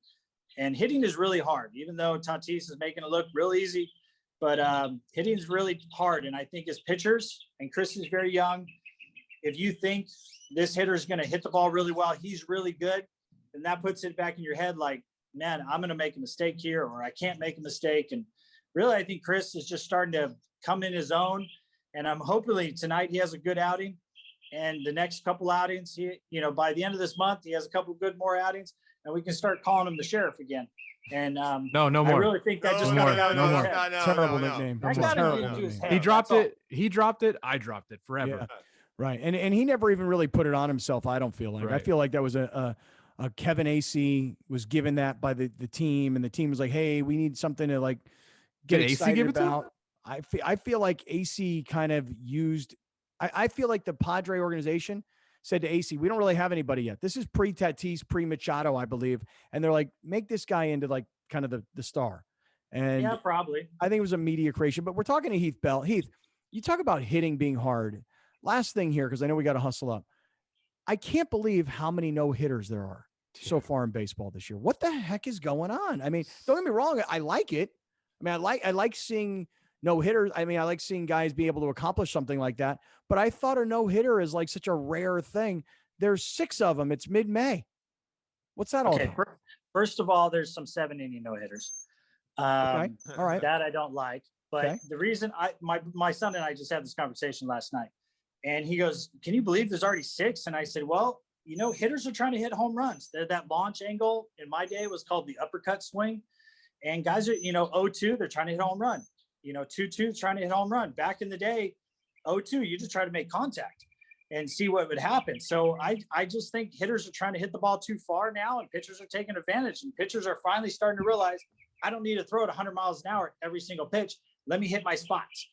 Speaker 22: And hitting is really hard, even though Tatis is making it look real easy. But hitting is really hard. And I think as pitchers, and Chris is very young, if you think this hitter is going to hit the ball really well, he's really good, then that puts it back in your head like, man, I'm going to make a mistake here, or I can't make a mistake. And really, I think Chris is just starting to come in his own. And I'm hopefully tonight he has a good outing. And the next couple outings, by the end of this month, he has a couple good more outings. And we can start calling him the sheriff again. And
Speaker 4: no more.
Speaker 22: I really think that just got it out of his head.
Speaker 3: Terrible nickname.
Speaker 22: I got it into his head.
Speaker 4: He dropped it. He dropped it. I dropped it forever.
Speaker 3: Yeah. Right. And he never even really put it on himself, I don't feel like.
Speaker 4: Right.
Speaker 3: I feel like that was a Kevin AC was given that by the team, and the team was like, hey, we need something to like get
Speaker 4: Did AC
Speaker 3: excited
Speaker 4: give it to him?
Speaker 3: about. I feel like AC kind of used I feel like the Padre organization said to AC, we don't really have anybody yet. This is pre-Tatis, pre-Machado, I believe. And they're like, make this guy into like kind of the star. And
Speaker 22: yeah, probably.
Speaker 3: I think it was a media creation, but we're talking to Heath Bell. Heath, you talk about hitting being hard. Last thing here, because I know we got to hustle up. I can't believe how many no-hitters there are so far in baseball this year. What the heck is going on? I mean, don't get me wrong. I like it. I mean, I like seeing no-hitters. I mean, I like seeing guys be able to accomplish something like that. But I thought a no-hitter is like such a rare thing. There's 6 of them. It's mid-May. What's that all about?
Speaker 22: First of all, there's some 7-inning no-hitters.
Speaker 3: Okay. All right.
Speaker 22: That I don't like. But the reason my son and I just had this conversation last night, and he goes, can you believe there's already 6? And I said, well, hitters are trying to hit home runs. That launch angle in my day was called the uppercut swing. And guys are, 0-2, they're trying to hit home run. 2-2, trying to hit home run. Back in the day, 0-2, you just try to make contact and see what would happen. So I just think hitters are trying to hit the ball too far now, and pitchers are taking advantage. And pitchers are finally starting to realize, I don't need to throw it 100 miles an hour every single pitch. Let me hit my spots.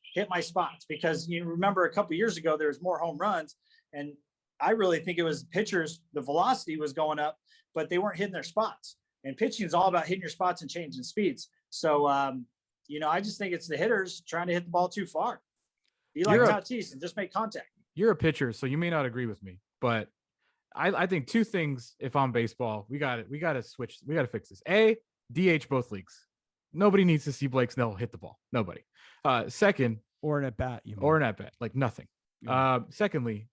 Speaker 22: Because you remember a couple of years ago, there was more home runs. And I really think it was pitchers, the velocity was going up, but they weren't hitting their spots. And pitching is all about hitting your spots and changing speeds. So, I just think it's the hitters trying to hit the ball too far. Be like Tatis and just make contact.
Speaker 4: You're a pitcher, so you may not agree with me, but I think 2 things. If I'm baseball, we got to switch. We got to fix this. A, DH both leagues. Nobody needs to see Blake Snell hit the ball. Nobody. Second,
Speaker 3: or an at bat,
Speaker 4: like nothing. Yeah. Secondly,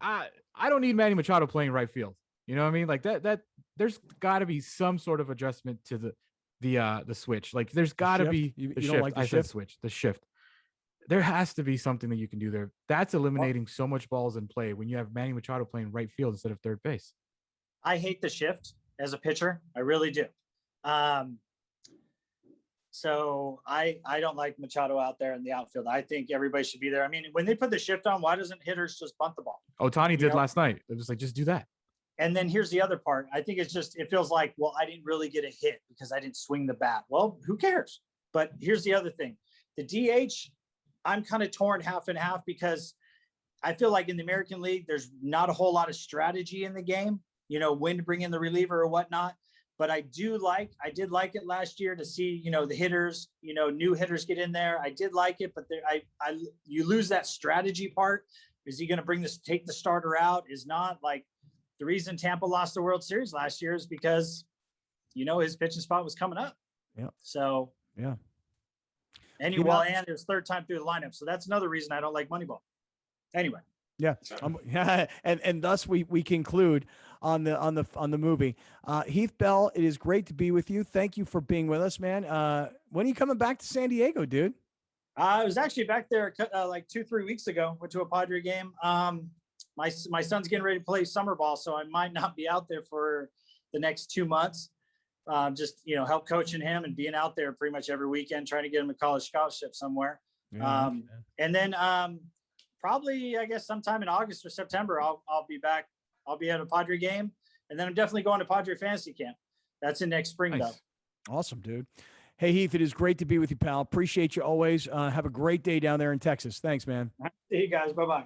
Speaker 4: I don't need Manny Machado playing right field. You know what I mean? Like that there's got to be some sort of adjustment to the switch. Like there's got to be the shift.
Speaker 3: Like the shift?
Speaker 4: Said switch, the shift. There has to be something that you can do there. That's eliminating so much balls in play when you have Manny Machado playing right field instead of third base.
Speaker 22: I hate the shift as a pitcher. I really do. So I don't like Machado out there in the outfield. I think everybody should be there. I mean, when they put the shift on, why doesn't hitters just bunt the ball?
Speaker 4: Ohtani did last night. It was like, just do that.
Speaker 22: And then here's the other part. I think it feels like, well, I didn't really get a hit because I didn't swing the bat. Well, who cares? But here's the other thing. The DH, I'm kind of torn half and half because I feel like in the American League, there's not a whole lot of strategy in the game, when to bring in the reliever or whatnot. But I did like it last year to see, the hitters, new hitters get in there. I did like it, but you lose that strategy part. Is he going to take the starter out? Is not like, the reason Tampa lost the World Series last year is because, his pitching spot was coming up.
Speaker 3: Yeah.
Speaker 22: So,
Speaker 3: yeah.
Speaker 22: And it was third time through the lineup. So that's another reason I don't like Moneyball. Anyway.
Speaker 3: Yeah. And thus we conclude on the movie. Heath Bell, it is great to be with you. Thank you for being with us, man. When are you coming back to San Diego, dude?
Speaker 22: I was actually back there like 2-3 weeks ago. Went to a Padre game. My son's getting ready to play summer ball, so I might not be out there for the next 2 months. Just help coaching him and being out there pretty much every weekend, trying to get him a college scholarship somewhere.
Speaker 3: Yeah,
Speaker 22: and then probably I guess sometime in August or September I'll be back. I'll be at a Padre game, and then I'm definitely going to Padre Fantasy Camp. That's in next spring though.
Speaker 3: Awesome, dude. Hey, Heath, it is great to be with you, pal. Appreciate you always. Have a great day down there in Texas. Thanks, man.
Speaker 22: See you guys. Bye-bye.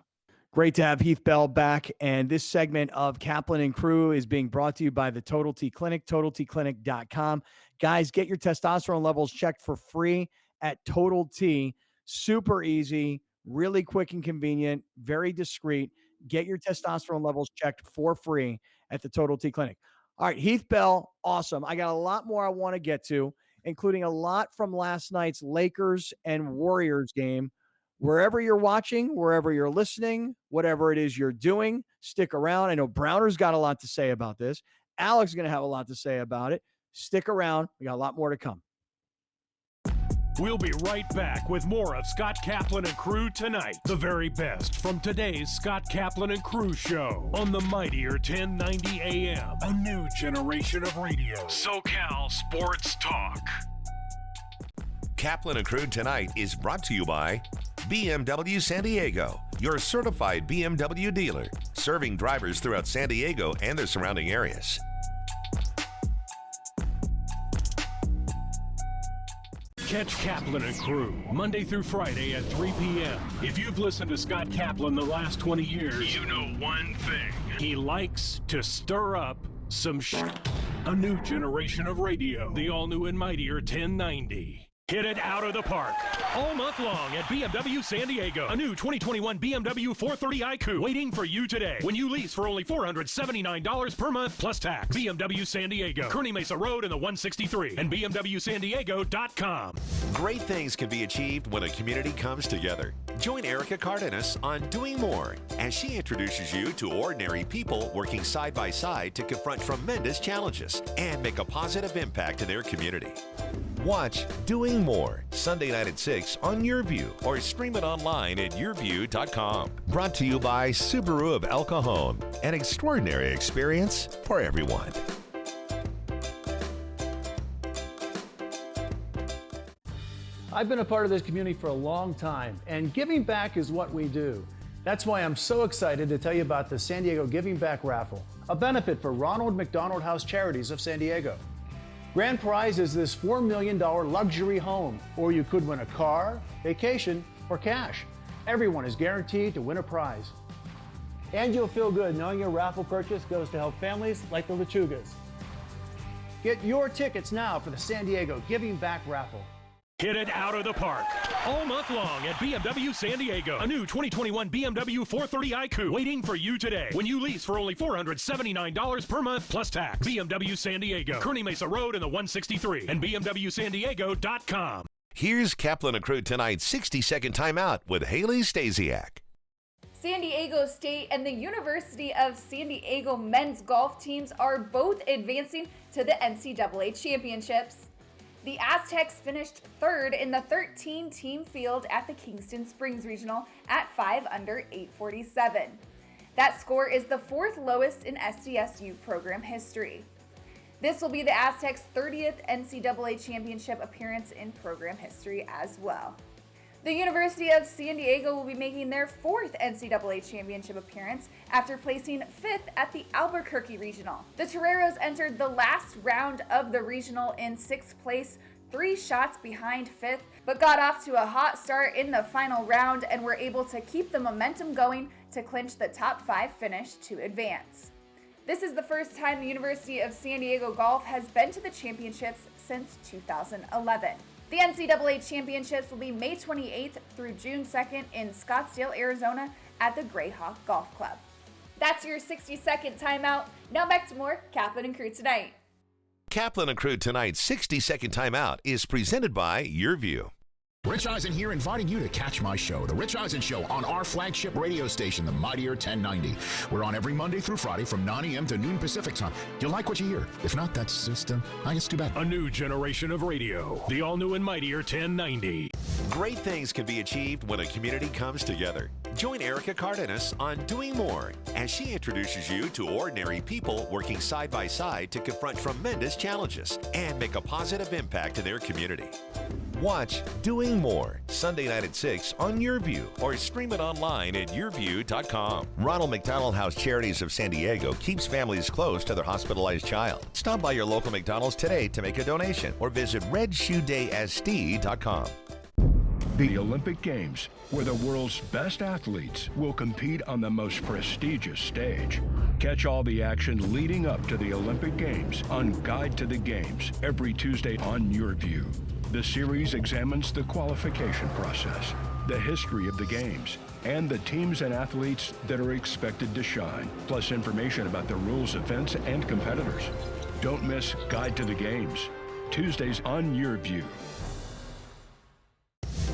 Speaker 3: Great to have Heath Bell back. And this segment of Kaplan and Crew is being brought to you by the Total T Clinic, TotalTClinic.com. Guys, get your testosterone levels checked for free at Total T. Super easy, really quick and convenient, very discreet. Get your testosterone levels checked for free at the Total T Clinic. All right, Heath Bell, awesome. I got a lot more I want to get to, including a lot from last night's Lakers and Warriors game. Wherever you're watching, wherever you're listening, whatever it is you're doing, stick around. I know Browner's got a lot to say about this. Alex is going to have a lot to say about it. Stick around. We got a lot more to come.
Speaker 2: We'll be right back with more of Scott Kaplan and Crew tonight. The very best from today's Scott Kaplan and Crew show on the mightier 1090 AM. A new generation of radio. SoCal Sports Talk.
Speaker 6: Kaplan and Crew tonight is brought to you by BMW San Diego, your certified BMW dealer, serving drivers throughout San Diego and the surrounding areas.
Speaker 2: Catch Kaplan and Crew Monday through Friday at 3 p.m. If you've listened to Scott Kaplan the last 20 years, you know one thing. He likes to stir up some A new generation of radio. The all-new and mightier 1090. Hit it out of the park all month long at BMW San Diego. A new 2021 BMW 430 iQOO waiting for you today when you lease for only $479 per month plus tax. BMW San Diego, Kearney Mesa Road in the 163 and BMWSanDiego.com.
Speaker 8: Great things can be achieved when a community comes together. Join Erica Cardenas on Doing More as she introduces you to ordinary people working side by side to confront tremendous challenges and make a positive impact in their community.
Speaker 6: Watch Doing More Sunday night at 6 on YourView or stream it online at yourview.com. Brought to you by Subaru of El Cajon, an extraordinary experience for everyone.
Speaker 21: I've been a part of this community for a long time, and giving back is what we do. That's why I'm so excited to tell you about the San Diego Giving Back Raffle, a benefit for Ronald McDonald House Charities of San Diego. Grand prize is this $4 million luxury home, or you could win a car, vacation, or cash. Everyone is guaranteed to win a prize. And you'll feel good knowing your raffle purchase goes to help families like the Lechugas. Get your tickets now for the San Diego Giving Back Raffle.
Speaker 2: Hit it out of the park all month long at BMW San Diego. A new 2021 BMW 430 iQOO waiting for you today when you lease for only $479 per month plus tax. BMW San Diego, Kearney Mesa Road in the 163 and BMWSanDiego.com.
Speaker 6: Here's Kaplan and Crew tonight's 60-second timeout with Haley Stasiak.
Speaker 20: San Diego State and the University of San Diego men's golf teams are both advancing to the NCAA championships. The Aztecs finished third in the 13-team field at the Kingston Springs Regional at 5 under 847. That score is the fourth lowest in SDSU program history. This will be the Aztecs' 30th NCAA championship appearance in program history as well. The University of San Diego will be making their fourth NCAA championship appearance after placing fifth at the Albuquerque Regional. The Toreros entered the last round of the regional in sixth place, 3 shots behind fifth, but got off to a hot start in the final round and were able to keep the momentum going to clinch the top 5 finish to advance. This is the first time the University of San Diego golf has been to the championships since 2011. The NCAA championships will be May 28th through June 2nd in Scottsdale, Arizona at the Greyhawk Golf Club. That's your 60-second timeout. Now back to more Kaplan and Crew Tonight.
Speaker 6: Kaplan and Crew Tonight's 60-second timeout is presented by Your View.
Speaker 1: Rich Eisen here, inviting you to catch my show, The Rich Eisen Show, on our flagship radio station, the Mightier 1090. We're on every Monday through Friday from 9 a.m. to noon Pacific time. You'll like what you hear. If not, that's just, I guess, too bad.
Speaker 2: A new generation of radio. The all-new and Mightier 1090.
Speaker 8: Great things can be achieved when a community comes together. Join Erica Cardenas on Doing More as she introduces you to ordinary people working side by side to confront tremendous challenges and make a positive impact in their community.
Speaker 6: Watch Doing More Sunday night at 6 on Your View or stream it online at yourview.com. Ronald McDonald House Charities of San Diego keeps families close to their hospitalized child. Stop by your local McDonald's today to make a donation or visit redshoedaysd.com.
Speaker 7: The Olympic Games, where the world's best athletes will compete on the most prestigious stage. Catch all the action leading up to the Olympic Games on Guide to the Games every Tuesday on Your View. The series examines the qualification process, the history of the games, and the teams and athletes that are expected to shine, plus information about the rules, events, and competitors. Don't miss Guide to the Games, Tuesdays on Your View.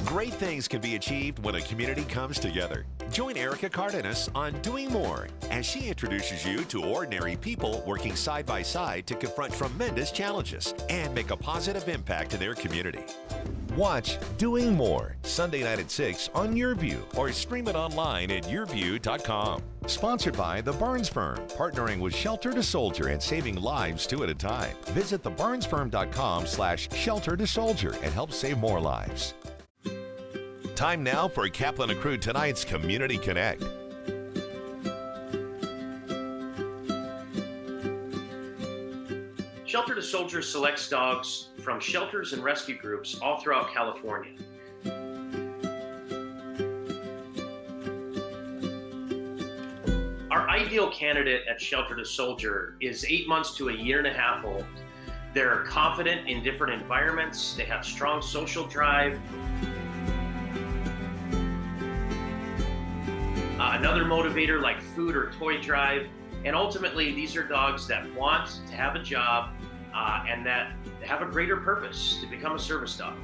Speaker 8: Great things can be achieved when a community comes together. Join Erica Cardenas on Doing More as she introduces you to ordinary people working side by side to confront tremendous challenges and make a positive impact in their community.
Speaker 6: Watch Doing More Sunday night at 6 on Your View or stream it online at yourview.com. Sponsored by The Barnes Firm, partnering with Shelter to Soldier and saving lives 2 at a time. Visit thebarnesfirm.com/shelter to soldier and help save more lives. Time now for Kaplan and Crew Tonight's Community Connect.
Speaker 12: Shelter to Soldier selects dogs from shelters and rescue groups all throughout California. Our ideal candidate at Shelter to Soldier is 8 months to a year and a half old. They're confident in different environments. They have strong social drive. Another motivator like food or toy drive. And ultimately, these are dogs that want to have a job and that have a greater purpose to become a service dog.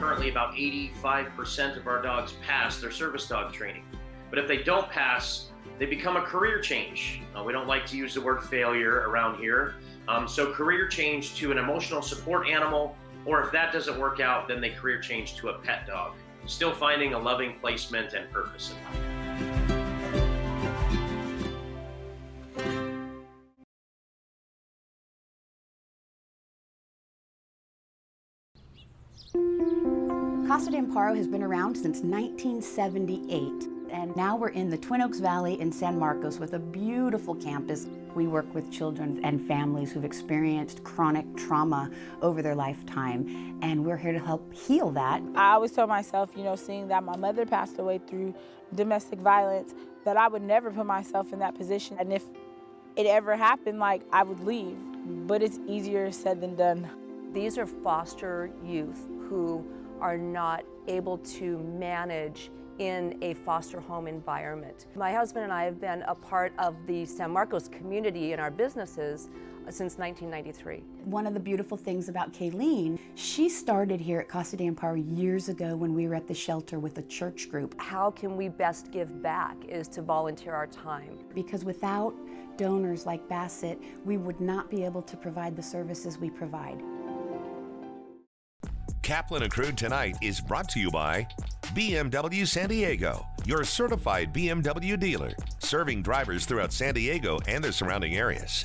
Speaker 12: Currently, about 85% of our dogs pass their service dog training. But if they don't pass, they become a career change. We don't like to use the word failure around here. So career change to an emotional support animal, or if that doesn't work out, then they career change to a pet dog. Still finding a loving placement and purpose in life.
Speaker 23: Casa de Amparo has been around since 1978, and now we're in the Twin Oaks Valley in San Marcos with a beautiful campus. We work with children and families who've experienced chronic trauma over their lifetime, and we're here to help heal that.
Speaker 24: I always told myself, seeing that my mother passed away through domestic violence, that I would never put myself in that position. And if it ever happened, I would leave. But it's easier said than done.
Speaker 25: These are foster youth who are not able to manage in a foster home environment. My husband and I have been a part of the San Marcos community in our businesses since 1993.
Speaker 23: One of the beautiful things about Kayleen, she started here at Casa de Amparo years ago when we were at the shelter with a church group.
Speaker 25: How can we best give back is to volunteer our time.
Speaker 23: Because without donors like Bassett, we would not be able to provide the services we provide.
Speaker 6: Kaplan and Crew Tonight is brought to you by BMW San Diego, your certified BMW dealer, serving drivers throughout San Diego and the surrounding areas.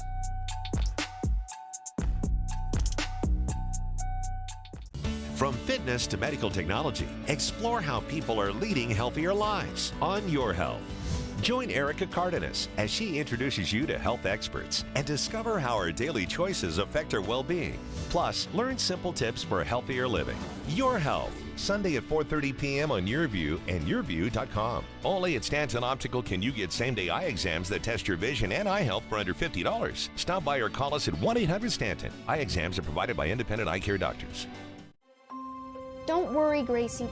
Speaker 8: From fitness to medical technology, explore how people are leading healthier lives on Your Health. Join Erica Cardenas as she introduces you to health experts and discover how our daily choices affect our well-being. Plus, learn simple tips for healthier living. Your Health, Sunday at 4:30 p.m. on Your View and yourview.com. Only at Stanton Optical can you get same-day eye exams that test your vision and eye health for under $50. Stop by or call us at 1-800-STANTON. Eye exams are provided by independent eye care doctors.
Speaker 10: Don't worry, Gracie.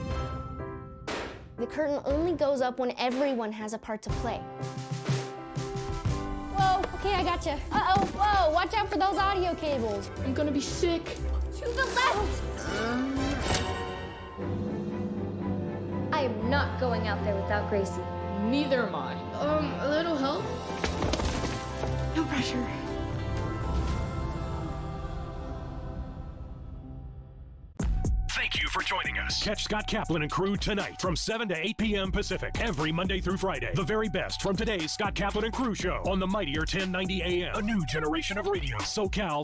Speaker 10: The curtain only goes up when everyone has a part to play.
Speaker 9: Whoa, okay, I gotcha. Uh-oh, whoa, watch out for those audio cables. I'm gonna be sick. To the left! I am not going out there without Gracie. Neither am I. A little help? No pressure.
Speaker 2: Thank you for joining us. Catch Scott Kaplan and crew tonight from 7 to 8 p.m. Pacific every Monday through Friday. The very best from today's Scott Kaplan and crew show on the mightier 1090 AM. A new generation of radio. SoCal